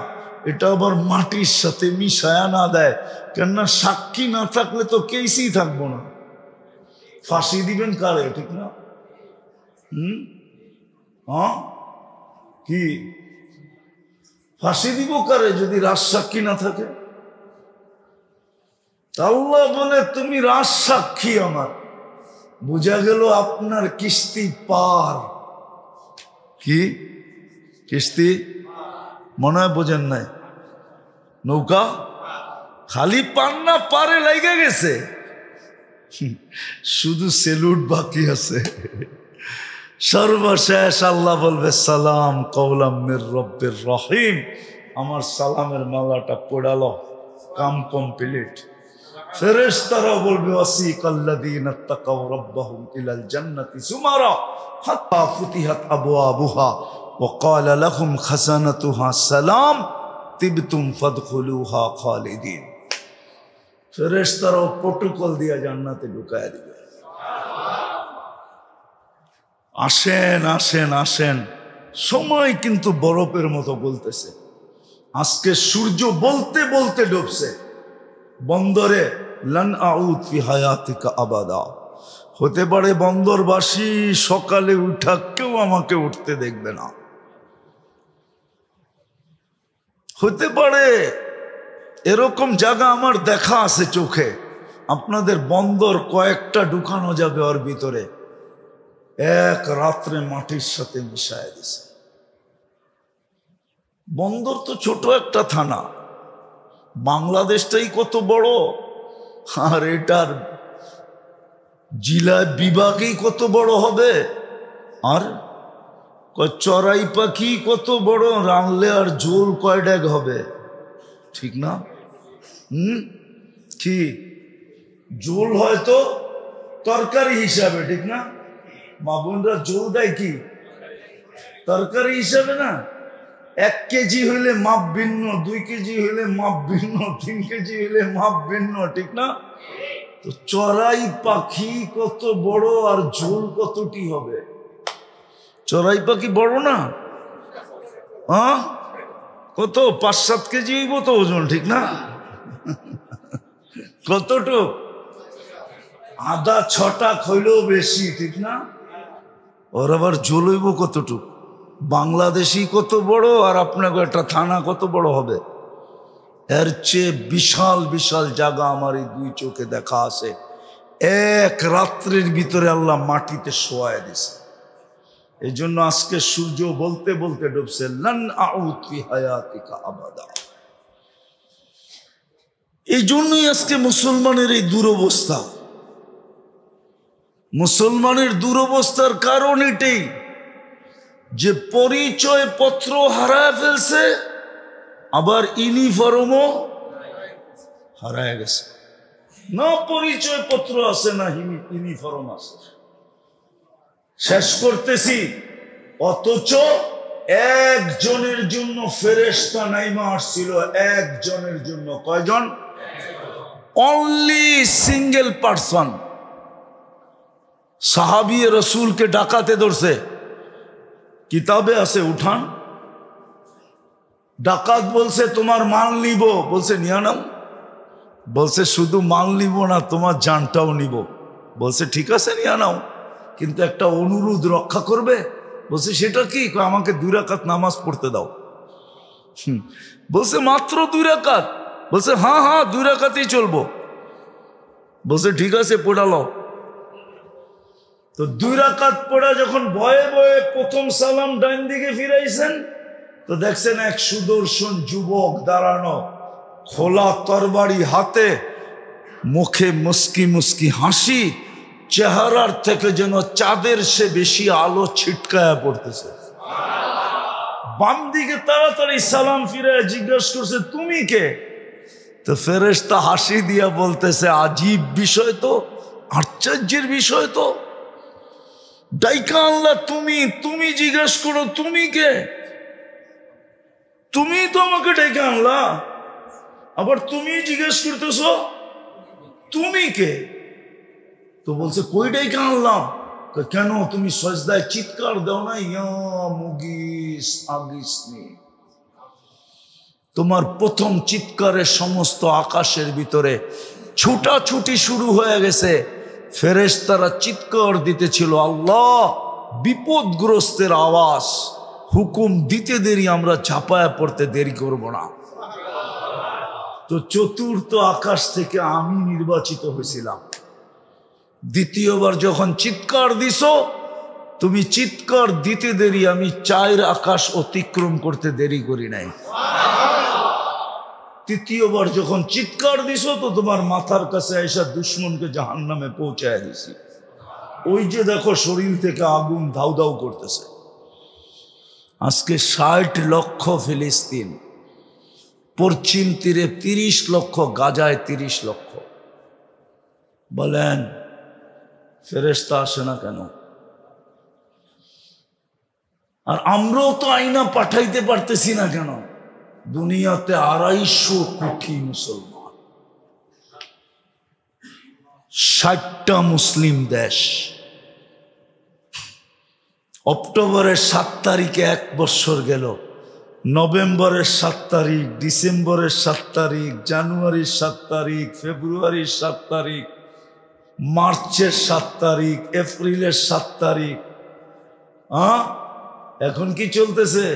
এটা আবার মাটির সাথে মিশায়া না দেয়। কেননা সাক্ষী না থাকলে তো কেসই থাকবো না। ফাঁসি দিবেন কারে, ঠিক না? কি ফাঁসি দিব কারে যদি রাজ সাক্ষী না থাকে? আল্লাহ বলে, তুমি রাজ সাক্ষী আমার। বুঝা গেল আপনার কিস্তি পার। কি কিস্তি? মনে হয় বোঝেন নাই। নৌকা খালি পান না, পারে লাইগা গেছে, শুধু সেলুট বাকি আছে। সর্বশেষ আল্লাহ বলবে, সালাম কওলাম মির রব্বির রহিম। আমার সালামের মালাটা পড়ালো, কাম কমপ্লিট। ফেরেশতারা বলবে, ওয়াসিকাল্লাযীনা তাকাউ রাব্বাহুম ইলাল জান্নাতি যুমারা হাত্তা ফুতিহাত আবওয়াবুহা ওয়া ক্বালা লাহুম খাযানাতুহা সালাম তিবতুম ফাদখুলুহা খালিদিন। ফেরেশতারা প্রটোকল দিয়া জান্নাতে ঢুকায় দিবে। আসেন আসেন আসেন। সময় কিন্তু বরফের মতো বলতেছে। আজকে সূর্য বলতে বলতে ডুবছে। বন্দরে লান আউদ ফি হায়াতিকা আবাদা। হতে পারে বন্দরবাসী সকালে উঠা কেউ আমাকে উঠতে দেখবে না। হতে পারে এরকম জায়গা আমার দেখা আছে চোখে। আপনাদের বন্দর কয়েকটা ঢুকানো যাবে ওর ভিতরে, এক রাত্রে মাটির সাথে মিশায় দিছে। বন্দর তো ছোট একটা থানা, বাংলাদেশটাই কত বড়, আর এটার জেলা বিভাগই কত বড় হবে। আর চড়াই পাখি কত বড়, রানলে আর ঝোল কয় ড্যাগ হবে, ঠিক না? কি ঝোল হয়তো তরকারি হিসাবে, ঠিক না? মা বোনরা ঝোল দেয় কি তরকারি হিসাবে না। 1 কেজি হইলে মাপ ভিন্ন, 2 কেজি হইলে মাপ ভিন্ন, 3 কেজি হইলে মাপ ভিন্ন, ঠিক না? তো চড়াই পাখি কত বড় আর ঝোল কতটি হবে? চড়াই পাখি বড় না? কত 5-7 কেজি হইব তো ওজন, ঠিক না? কতটুক আদা 6টা খইলেও বেশি, ঠিক না? ওর আবার জ্বলইব কতটুক? বাংলাদেশি কত বড় আর আপনাকে একটা থানা কত বড় হবে? এর চেয়ে বিশাল বিশাল জায়গা আমার এই 2 চোখে দেখা আছে। এক রাত্রির ভিতরে আল্লাহ মাটিতে শোয়ায় দিছে। এই জন্য আজকে সূর্য বলতে বলতে ডুবছে, লান আউদ ফি হায়াতিকা আবাদা। এই জন্যই আজকে মুসলমানের এই দুরবস্থা। মুসলমানের দুরবস্থার কারণ এটাই যে পরিচয় পত্র হারায় ফেলছে, আবার ইউনিফর্মও হারায় গেছে। না পরিচয় পত্র আছে, না ইউনিফর্ম আছে। শেষ করতেছি। অথচ একজনের জন্য ফেরেশতা নাইমা আসছিল, একজনের জন্য। কয়জন? Only single person. সাহাবী রসুলকে ডাকাতে ধরছে, কিতাবে আছে, উঠান। ডাকাত বলছে তোমার মাল নিব, বলছে নিয়ে নাও। বলছে শুধু মাল নিব না, তোমার জানটাও নিব। বলছে ঠিক আছে নিয়ে নাও, কিন্তু একটা অনুরোধ রক্ষা করবে। বলছে সেটা কি? আমাকে 2 রাকাত নামাজ পড়তে দাও। বলছে মাত্র 2 রাকাত? বলছে হ্যাঁ হ্যাঁ 2 রাকাতই চলবো। বলছে ঠিক আছে পড়ালো। তো 2 রাকাত পড়া যখন ভয়ে ভয়ে প্রথম সালাম ডাইন দিকে ফিরাইছেন, তো দেখছেন এক সুদর্শন যুবক দাঁড়ানো, খোলা তরবারি হাতে, মুখে মুস্কি মুস্কি হাসি, চেহারার থেকে যেন চাঁদের সে বেশি আলো ছিটকায়া পড়তেছে। বাম দিকে তাড়াতাড়ি সালাম ফিরে জিজ্ঞাসা করছে তুমি কে? তো ফেরেশতা হাসি দিয়া বলতেছে আজীব বিষয় তো, আশ্চর্যের বিষয় তো। ডাইকা আল্লাহ তুমি, তুমি জিজ্ঞেস করো তুমি কে? তুমি তো আমাকে ডেকে আনলা, আবার তুমি জিজ্ঞেস করতেছ তুমি কে? তো বলছে কই ডেকে আনলাম? কেন তুমি সজদায় চিৎকার দাও না, ইয়া মুগিস আগিসনি? তোমার প্রথম চিৎকারে সমস্ত আকাশের ভিতরে ছুটাছুটি শুরু হয়ে গেছে। ফেরেশতারা চিৎকার দিতেছিল, আল্লাহ বিপদগ্রস্তের আওয়াজ, হুকুম দিতে দেরি, আমরা ঝাঁপায়া পড়তে দেরি করব না। তো চতুর্থ আকাশ থেকে আমি নির্বাচিত হয়েছিলাম। দ্বিতীয়বার যখন চিৎকার দিছ, তুমি চিৎকার দিতে দেরি, আমি 4 আকাশ অতিক্রম করতে দেরি করি নাই। তৃতীয়বার যখন চিৎকার দিছ, তো তোমার মাথার কাছে এসে দুশ্মনকে জাহান্নামে পৌঁছায় দিছি। ওই যে দেখো শরীর থেকে আগুন ধাউ ধাউ করতেছে। আজকে 60 লক্ষ ফিলিস্তিন, পশ্চিম তীরে 30 লক্ষ, গাজায় 30 লক্ষ। বলেন ফেরেশতা আসে না কেন? আর আমরাও তো আইনা পাঠাইতে পারতেছি না কেন? দুনিয়াতে 250 কোটি মুসলমান, 60টা মুসলিম দেশ। অক্টোবরের 7 তারিখে 1 বছর গেল, নভেম্বরের 7 তারিখ, ডিসেম্বরের 7 তারিখ, জানুয়ারির 7 তারিখ, ফেব্রুয়ারির 7 তারিখ, মার্চের 7 তারিখ, এপ্রিলের 7 তারিখ। এখন কি চলতেছে?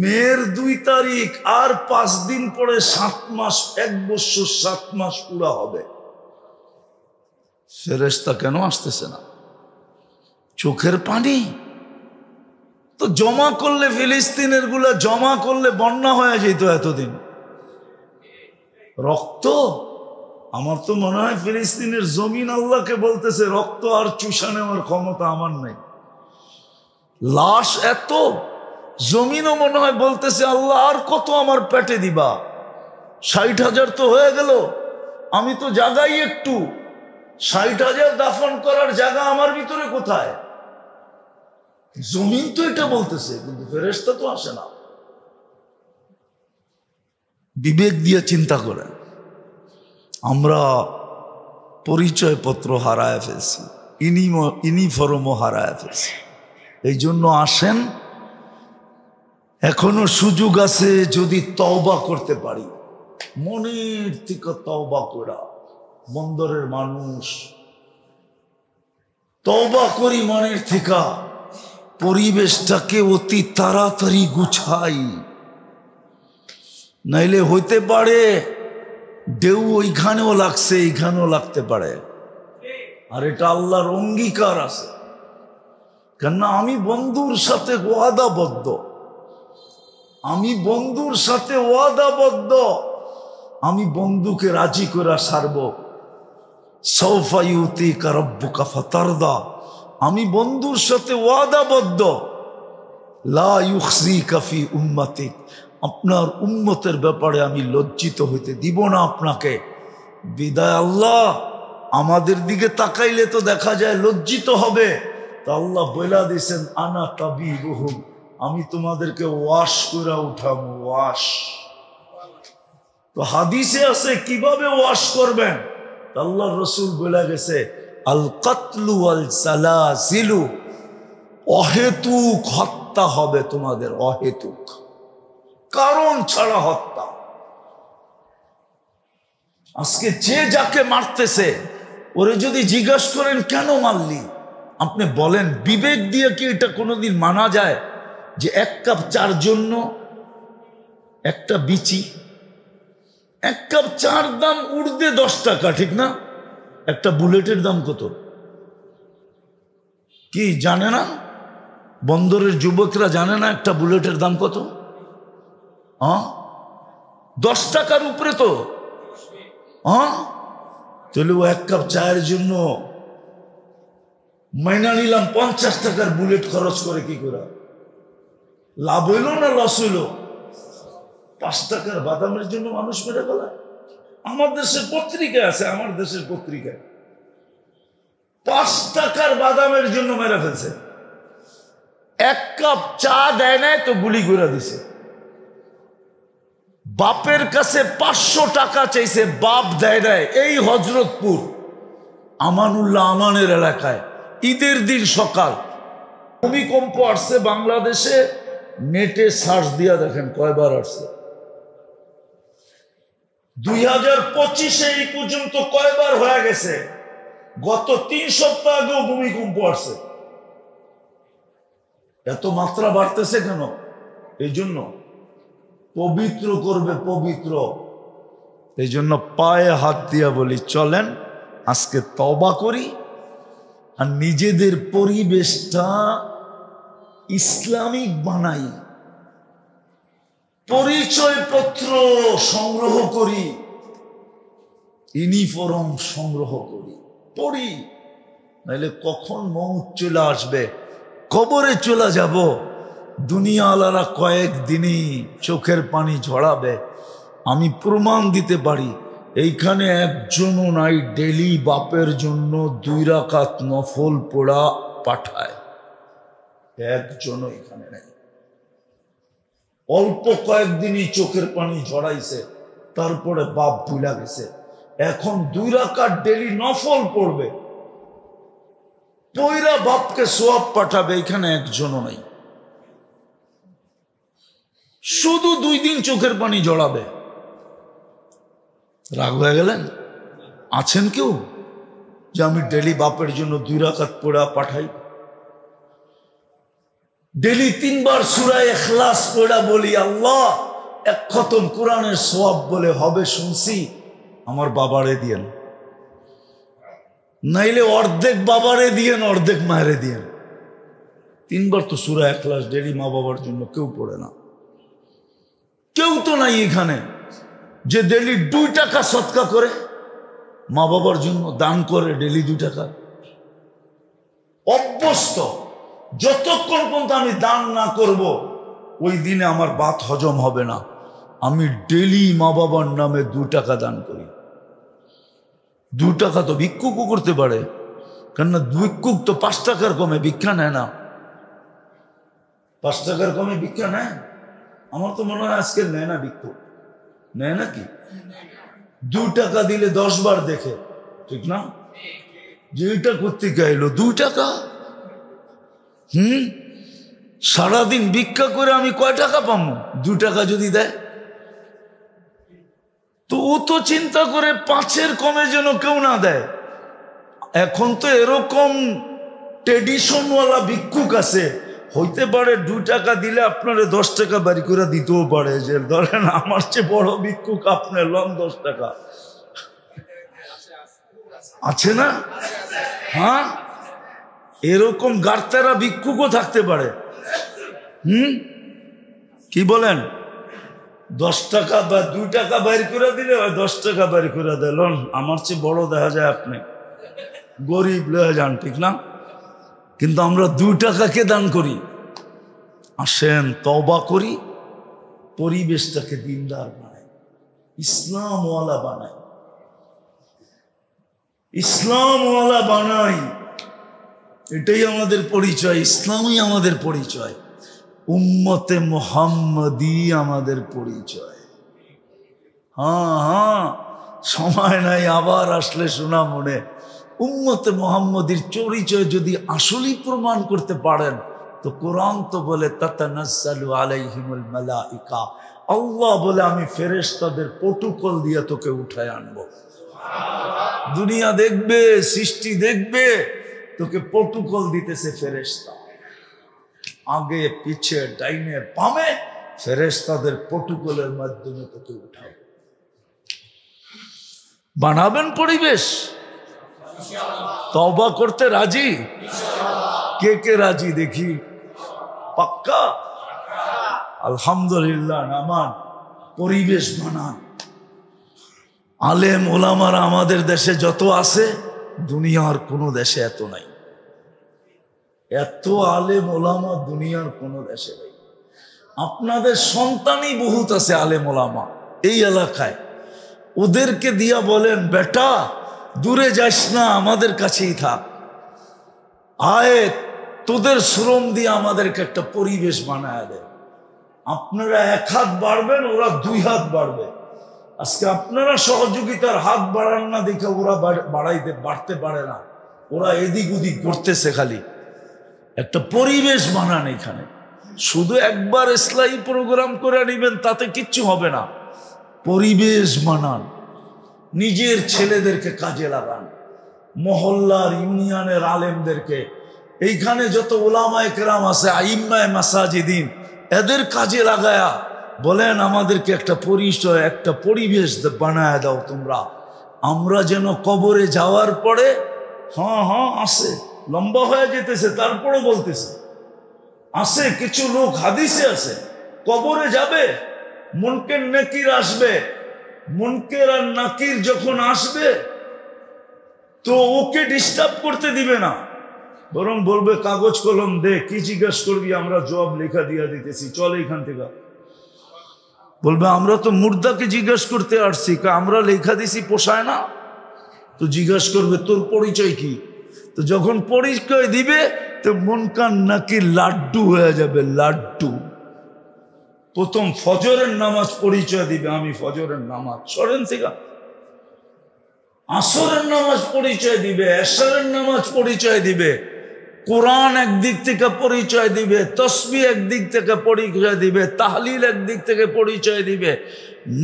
মের 2 তারিখ, আর 5 দিন পরে 7 মাস, 1 বছর 7 মাস পুরা হবে। ফেরেশতা কেন আসতেছে না? চোখের পানি তো জমা করলে, ফিলিস্তিনের গুলা জমা করলে বন্যা হয়ে যেত এতদিন। রক্ত, আমার তো মনে হয় ফিলিস্তিনের জমিন আল্লাহকে বলতেছে রক্ত আর চুষা নেওয়ার ক্ষমতা আমার নেই। লাশ এত, জমিনও মনে হয় বলতেছে আল্লাহ আর কত আমার পেটে দিবা? 60,000 তো হয়ে গেল, আমি তো জাগাই একটু, 60,000 দাফন করার জায়গা আমার ভিতরে কোথায়? জমিন তো এটা বলতেছে, কিন্তু ফেরেশতা তো আসে না। বিবেক দিয়ে চিন্তা করেন, আমরা পরিচয় পত্র হারায় ফেলছি, ইউনিফর্মও হারায় ফেলছি। এই জন্য আসেন, এখনো সুযোগ আছে, যদি তওবা করতে পারি, মনের থেকে তওবা করা, বন্দরের মানুষ। তওবা করি মনের থেকে, পরিবেশটাকে অতি তাড়াতাড়ি গুছাই, নাইলে হইতে পারে ঢেউ ওইখানেও লাগছে এইখানেও লাগতে পারে। আর এটা আল্লাহর অঙ্গীকার আছে, কেননা আমি বন্ধুর সাথে ওয়াদাবদ্ধ, আমি বন্ধুর সাথে ওয়াদাবদ্ধ, আমি বন্ধুকে রাজি করে সারব। সাউফা ইউতিকা রাব্বুকা ফাতারদা, আমি বন্ধুর সাথে ওয়াদাবদ্ধ। লা ইউখজিকা ফি উম্মতিক, আপনার উম্মতের ব্যাপারে আমি লজ্জিত হইতে দিব না আপনাকে। বিদায় আল্লাহ আমাদের দিকে তাকাইলে তো দেখা যায় লজ্জিত হবে, তা আল্লাহ বইলা দিয়েছেন আনা তাবিবুহুম, আমি তোমাদেরকে ওয়াশ করে উঠাবো। ওয়াশ তো হাদিসে আছে কিভাবে ওয়াশ করবেন, আল্লাহ রসুল বলে গেছে আল কাতলু আল সালাসিলু, অহেতুক হত্যা হবে তোমাদের, অহেতুক কারণ ছাড়া হত্যা। আজকে যে যাকে মারতেছে ওরে যদি জিজ্ঞাসা করেন কেন মারলি, আপনি বলেন বিবেক দিয়ে কি এটা কোনোদিন মানা যায় যে এক কাপ চার জন্য একটা বিচি, এক কাপ চার দাম উর্দে 10 টাকা, ঠিক না? একটা বুলেটের দাম কত কি জানে না? বন্দরের যুবকরা জানে না একটা বুলেটের দাম কত? 10 টাকার উপরে তো। তাহলে ও এক কাপ চায়ের জন্য মাইনা নিলাম 50 টাকার বুলেট খরচ করে, কি করে লাভ হইল না লস হইল? 5 টাকার বাদামের জন্য মানুষ মেরে ফেলায়। আমার দেশের পত্রিকায় আছে, আমার দেশের পত্রিকায় 5 টাকার বাদামের জন্য মেরে ফেলছে। এক কাপ চা দেয় নাই তো গুলি করে দিছে। বাপের কাছে 500 টাকা চাইছে, বাপ দেয় নাই। এই হযরতপুর আমানুল্লাহ আমানের এলাকায় ঈদের দিন সকাল ভূমিকম্প আসছে বাংলাদেশে, নেটে সার্চ দিয়া দেখেন কয়বার আসছে। 2025-এ এই পর্যন্ত কয়বার হয়ে গেছে, গত 3 সপ্তাহ আগেও ভূমিকম্প আসছে। এত মাত্রা বাড়তেছে কেন? এই জন্য পবিত্র করবে, পবিত্র। এই জন্য পায়ে হাত দিয়া বলি চলেন আজকে তওবা করি, আর নিজেদের পরিবেশটা ইসলামিক বানাই, পরিচয়পত্র সংগ্রহ করি, ইউনিফর্ম সংগ্রহ করি, পড়ি, নাহলে কখন মউত চলে আসবে, কবরে চলে যাব। দুনিয়া আলারা কয়েকদিনই চোখের পানি ঝরাবে। আমি প্রমাণ দিতে পারি এইখানে একজনও নাই ডেলি বাপের জন্য 2 রাকাত নফল পড়া পাঠায়, একজনও এখানে নাই। অল্প কয়েকদিনই চোখের পানি ঝরাইছে, তারপরে বাপ ভুলা গেছে। এখন 2 রাকাত ডেলি নফল পড়বে, পয়রা বাপকে সোয়াব পাঠাবে, এখানে একজনও নাই। শুধু 2 দিন চোখের পানি ঝরাবে। রাগ হয়ে গেলেন? আছেন কেউ যে আমি ডেলি বাপের জন্য 2 রাকাত পড়া পাঠাই, ডেলি 3 বার সূরা ইখলাস পড়া বলি আল্লাহ এক খতম কোরআনের সওয়াব বলে হবে শুনছি, আমার বাবারে দিয়েন, নাইলে অর্ধেক বাবারে দিয়েন অর্ধেক মায়েরে দিয়েন। 3 বার তো সূরা ইখলাস ডেলি মা বাবার জন্য কেউ পড়ে না। কেউ তো নাই এখানে যে ডেলি 2 টাকা সদকা করে মা বাবার জন্য দান করে, ডেলি 2 টাকা। অভ্যস্ত, যতক্ষণ পর্যন্ত আমি দান না করব ওই দিনে আমার ভাত হজম হবে না। আমি ডেলি মা বাবার নামে 2 টাকা দান করি। 2 টাকা তো ভিক্ষুকও করতে পারে, কেননা ভিক্ষুক তো 5 টাকার কমে ভিক্ষা নেয় না। 5 টাকার কমে ভিক্ষা নেয়? আমার তো মনে হয় আজকে নেয় না ভিক্ষুক, নেয় নাকি? 2 টাকা দিলে 10 বার দেখে, ঠিক না? যে এটা করতে গাইলো 2 টাকা, সারাদিন ভিক্ষা করে আমি কয় টাকা পাবো? 2 টাকা যদি দেয় তো ও তো চিন্তা করে 5-এর কমে যেন কেউ না দেয়। এখন তো এরকম ট্রেডিশনওয়ালা ভিক্ষুক আছে, হইতে পারে 2 টাকা দিলে আপনারা 10 টাকা বাড়ি করে দিতেও পারে, যে ধরেন আমার চেয়ে বড় ভিক্ষুক আপনি লন 10 টাকা। আছে না? হ্যাঁ, এরকম গার্তারা ভিক্ষুকও থাকতে পারে। কি বলেন? 10 টাকা বা 2 টাকা বাইর করে দিলে 10 টাকা বাইর করে দিলেন, আমার চেয়ে বড় দেখা যায় আপনি গরিব লয়ে যান, ঠিক না? কিন্তু আমরা 2 টাকাকে দান করি। আসেন তওবা করি, পরিবেশটাকে দিনদার বানাই, ইসলামওয়ালা বানাই, ইসলামওয়ালা বানাই। এটাই আমাদের পরিচয়, ইসলামই আমাদের পরিচয়, উম্মতে মুহাম্মদী আমাদের পরিচয়। হ্যাঁ, সময় নাই, আবার আসলে শোনা মনে। উম্মতে মুহাম্মদীর পরিচয় যদি আসলেই প্রমাণ করতে পারেন তো কোরআন তো বলে তাতানাজ্জালু আলাইহিমুল মালাইকা, আল্লাহ বলে আমি ফেরেশতাদের প্রটোকল দিয়ে তোকে উঠায় আনবো। দুনিয়া দেখবে, সৃষ্টি দেখবে, তোকে প্রটোকল দিতেছে ফেরেশতা, আগে পিছে ডাইনে বামে ফেরেশতাদের প্রটোকলের মাধ্যমে তোকে উঠাবে। বানাবেন পরিবেশ, তওবা করতে রাজি? কে কে রাজি দেখি? পাক্কা? আলহামদুলিল্লাহ। নামান, পরিবেশ বানান। আলেম ওলামারা আমাদের দেশে যত আছে, দুনিয়ার কোনো দেশে এত নাই। এত আলেম ওলামা দুনিয়ার কোনো দেশে নেই। আপনাদের সন্তানই বহুত আছে আলেম ওলামা এই এলাকায়, ওদেরকে দিয়া বলেন বেটা দূরে যাস না, আমাদের কাছেই থাক, আয় তোদের শ্রম দিয়ে আমাদেরকে একটা পরিবেশ বানায় দেয়। আপনারা 1 হাত বাড়বেন, ওরা 2 হাত বাড়বে। আজকে আপনারা সহযোগিতার হাত বাড়ান না দেখে ওরা বাড়তে পারে না, ওরা এদিক ওদিক করতেছে। খালি একটা পরিবেশ বানান এখানে। শুধু একবার ইসলামী প্রোগ্রাম করে নিবেন তাতে কিচ্ছু হবে না। পরিবেশ বানান, নিজের ছেলেদেরকে কাজে লাগান, মহল্লার ইউনিয়নের আলেমদেরকে, এইখানে যত ওলামায়ে কেরাম আছে আইম্মায়ে মাসাজিদিন, এদের কাজে লাগায়া বলেন আমাদেরকে একটা পরিচয়, একটা পরিবেশ বানায় দাও তোমরা। আমরা যেন কবরে যাওয়ার পরে, হ্যাঁ আছে, লম্বা হয়ে যেতেছে তারপরও বলতেছে, আছে কিছু লোক হাদিসে আছে, কবরে যাবে, মুনকের নাকির আসবে, মুনকের আর নাকির যখন আসবে তো ওকে ডিস্টার্ব করতে দিবে না, বরং বলবে কাগজ কলম দে, কি জিজ্ঞাসা করবি আমরা জবাব লেখা দিয়া দিতেছি, চল এখান থেকে। বলবে আমরা তো মুর্দাকে জিজ্ঞাসা করতে আসছি, আমরা লেখা দিছি পোষায় না, তো জিজ্ঞাসা করবে তোর পরিচয় কি। তো যখন পরিচয় দিবে তো মুনকার নাকির লাড্ডু হয়ে যাবে, লাড্ডু। প্রথম ফজরের নামাজ পরিচয় দিবে, আমি ফজরের নামাজ সরেন থেকে, আসরের নামাজ পরিচয় দিবে, এশারের নামাজ পরিচয় দিবে, কোরআন একদিক থেকে পরিচয় দিবে, তসবিহ একদিক থেকে পরিচয় দিবে, তাহলিল একদিক থেকে পরিচয় দিবে।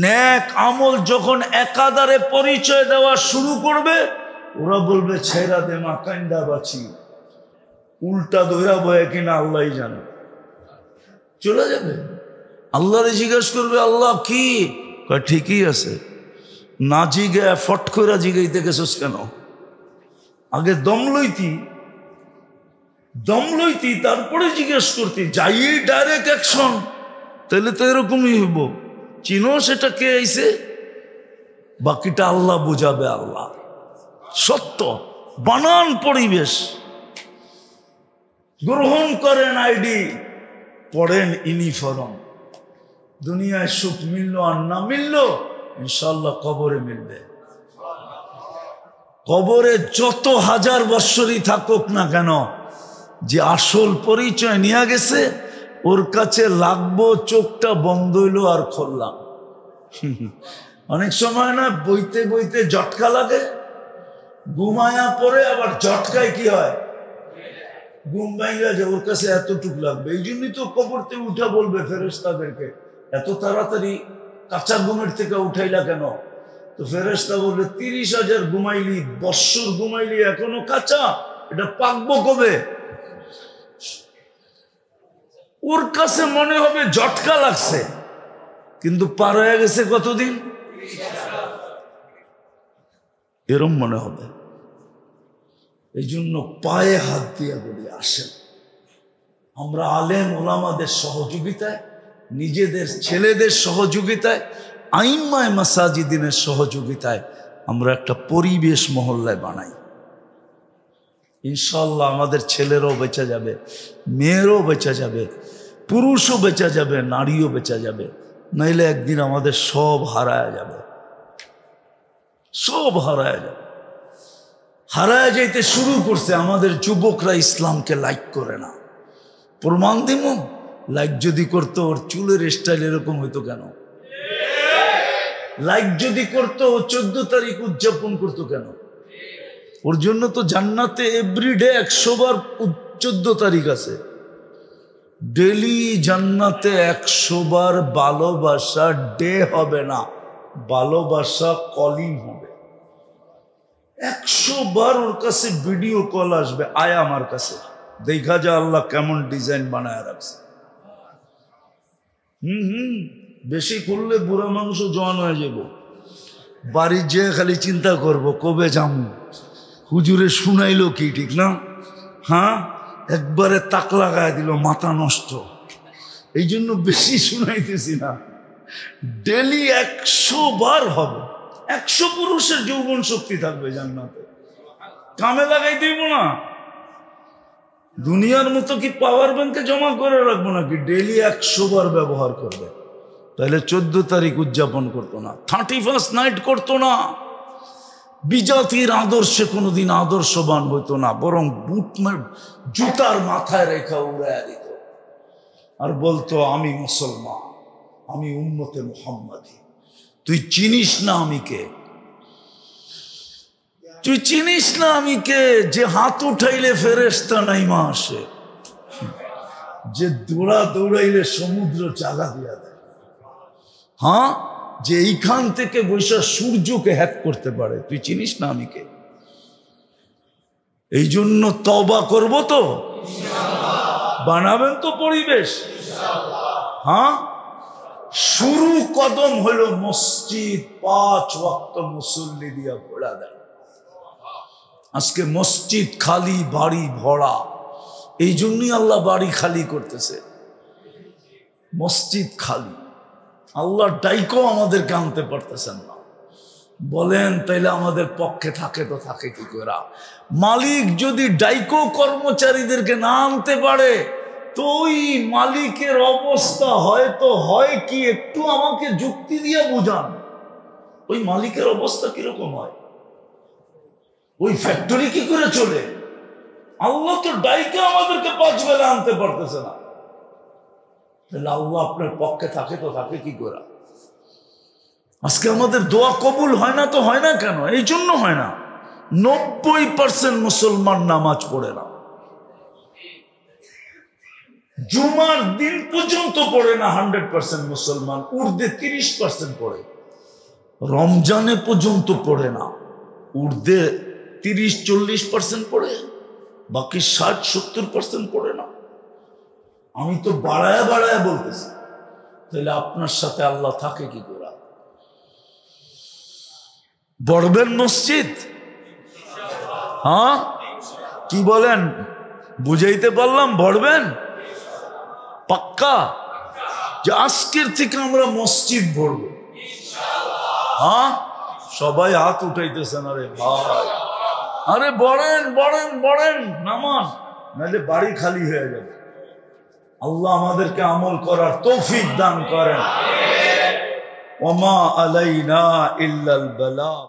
নেক আমল যখন একাধারে পরিচয় দেওয়া শুরু করবে, ওরা বলবে ছেড়া দে মা, কান্দা বাঁচি, উল্টা দইরা বয়ে কিনা আল্লাহ জানে, চলে যাবে। আল্লাহরে জিজ্ঞেস করবে আল্লাহ কি, ঠিকই আছে, না জিগে ফট করে জিগাইতে গেছিস কেন? আগে দম লইতি তারপরে জিজ্ঞেস করতি, যাই ডাইরেক্ট অ্যাকশন, তাহলে তো এরকমই হইব। চিনো সেটা কে আইছে, বাকিটা আল্লাহ বুঝাবে। আল্লাহ সত্য বানান পরিবেশ, গ্রহণ করেন আইডি, পড়েন ইউনিফর্ম। দুনিয়ায় সুখ মিলল আর না মিলল, ইনশাল্লাহ কবরে মিলবে। কবরে যত 1000 বৎসরই থাকুক না কেন, যে আসল পরিচয় নিয়ে গেছে ওর কাছে লাগবো, চোখটা বন্ধ হইলো আর খুললাম। অনেক সময় না বইতে বইতে জটকা লাগে, ঘুমায়া পরে আবার জটকায় কি হয়, ঘুম ভাঙা যায়, ওর কাছে এতটুক লাগবে। এই জন্যই তো কবরতে উঠা বলবে ফেরেশতাদেরকে, এত তাড়াতাড়ি কাঁচা ঘুমের থেকে উঠাইলা কেন? তো ফেরেশতা বলবে 30,000 ঘুমাইলি, বৎসর ঘুমাইলি, এখনো কাঁচা, এটা পাকবো কবে? ওর কাছে মনে হবে ঝটকা লাগছে, কিন্তু পার হয়ে গেছে কতদিন, এরম মনে হবে। এই জন্য পায়ে হাত দিয়ে বলি, আসেন আমরা আলেম ওলামাদের সহযোগিতায়, নিজেদের ছেলেদের সহযোগিতায়, আইম্মায়ে মাসাজিদিনের সহযোগিতায় আমরা একটা পরিবেশ মহল্লায় বানাই। ইনশাআল্লাহ আমাদের ছেলেরাও বেঁচে যাবে, মেয়েরও বেঁচে যাবে, পুরুষও বেঁচে যাবে, নারীও বেঁচে যাবে। নাইলে একদিন আমাদের সব হারায় যাবে, সব হারায় যাবে। হারায় যাইতে শুরু করছে, আমাদের যুবকরা ইসলামকে লাইক করে না। প্রমাণ দিব, লাইক যদি করতো ওর চুলের স্টাইল এরকম হইতো কেন? লাইক যদি করতো 14 তারিখ উদযাপন করতো কেন? ওর জন্য তো জান্নাতে এভরিডে 100 বার 14 তারিখ আছে। ডেলি জান্নাতে 100 বার ভালোবাসা ডে হবে না, ভালোবাসা কলিং হবে। 100 বার ওর কাছে ভিডিও কল আসবে, আয় আমার কাছে দেখা যা আল্লাহ কেমন ডিজাইন বানায় রাখছে। বেশি করলে বুড়া মাংস জোয়ান হয়ে যাব। বাড়ি যেয়ে খালি চিন্তা করব কবে যাম, হুজুরে শুনাইলো কি, ঠিক না? হ্যাঁ, একবারে তাক লাগায় দিল, মাথা নষ্ট। এই জন্য বেশি শুনাইতেছি না, ডেলি 100 বার হবে। 100 পুরুষের যৌবন শক্তি থাকবে জান্নাতে, কামে লাগাই দিব না। দুনিয়ার মতো কি পাওয়ার ব্যাংকে জমা করে রাখবো নাকি? ডেলি 100 বার ব্যবহার করবে। তাহলে 14 তারিখ উদযাপন করতো না, 31st নাইট করতো না, বিজাতির আদর্শে কোনোদিন আদর্শবান হইতো না, বরং জুতার মাথায় রেখা উড়াইয়া দিত আর বলতো আমি মুসলমান, আমি উম্মতে মুহাম্মাদি। তুই চিনিস না আমি কে? তুই চিনিস না আমি কে? যে হাত উঠাইলে ফেরেশতা নাইমা আসে, যে দৌড়াইলে সমুদ্র চাগা দিয়া দেয়, হ্যাঁ, যে এইখান থেকে বৈশা সূর্যকে হ্যাক করতে পারে। তুই চিনিস না আমি কে? এই জন্য তওবা করবো তো, বানাবেন তো পরিবেশ, হ্যাঁ। শুরু কদম হলো মসজিদ, 5 ওয়াক্ত মুসল্লি দিয়া ভরা দেয়। আজকে মসজিদ খালি, বাড়ি ভরা। এই জন্যই আল্লাহ বাড়ি খালি করতেছে, মসজিদ খালি। আল্লাহ ডাইকো আমাদেরকে আনতে পারতেছেন না। বলেন তাইলে আমাদের পক্ষে থাকে তো থাকে কি করে? মালিক যদি ডাইকো কর্মচারীদেরকে না আনতে পারে, তো ওই মালিকের অবস্থা হয়তো হয় কি, একটু আমাকে যুক্তি দিয়ে বুঝান। ওই মালিকের অবস্থা কিরকম হয়? ওই ফ্যাক্টরি কি করে চলে? আল্লাহ তো ডাইকে আমাদেরকে 5 বেলা আনতে পারতেছে না, তাহলে আল্লাহ আপনার পক্ষে থাকে তো থাকে কি করে? আজকে আমাদের দোয়া কবুল হয় না, তো হয় না কেন? এই জন্য হয় না, 90% মুসলমান নামাজ পড়ে না, জুমার দিন পর্যন্ত পড়ে না। 100% মুসলমান উর্দে 30% পড়ে, রমজানে পর্যন্ত পড়ে না, উর্দে 30-40% পড়ে, বাকি 60-70% পড়ে না। আমি তো বাড়ায়া বাড়ায়া বলতেছি, তাহলে আপনার সাথে আল্লাহ থাকে কি করে? বড়বেন মসজিদ, হ্যাঁ কি বলেন? বুঝাইতে পারলাম? বড়বেন পাক্কা যে আজকের থেকে আমরা মসজিদ ভরবো, হ্যাঁ। সবাই হাত উঠাইতেছেন, আরে ভাই, আরে বড়েন বড়েন বড়েন, নামান, নাহলে বাড়ি খালি হয়ে যাবে। আল্লাহ আমাদেরকে আমল করার তৌফিক দান করেন। ওমা আলাইনা ইল্লাল বালাগ।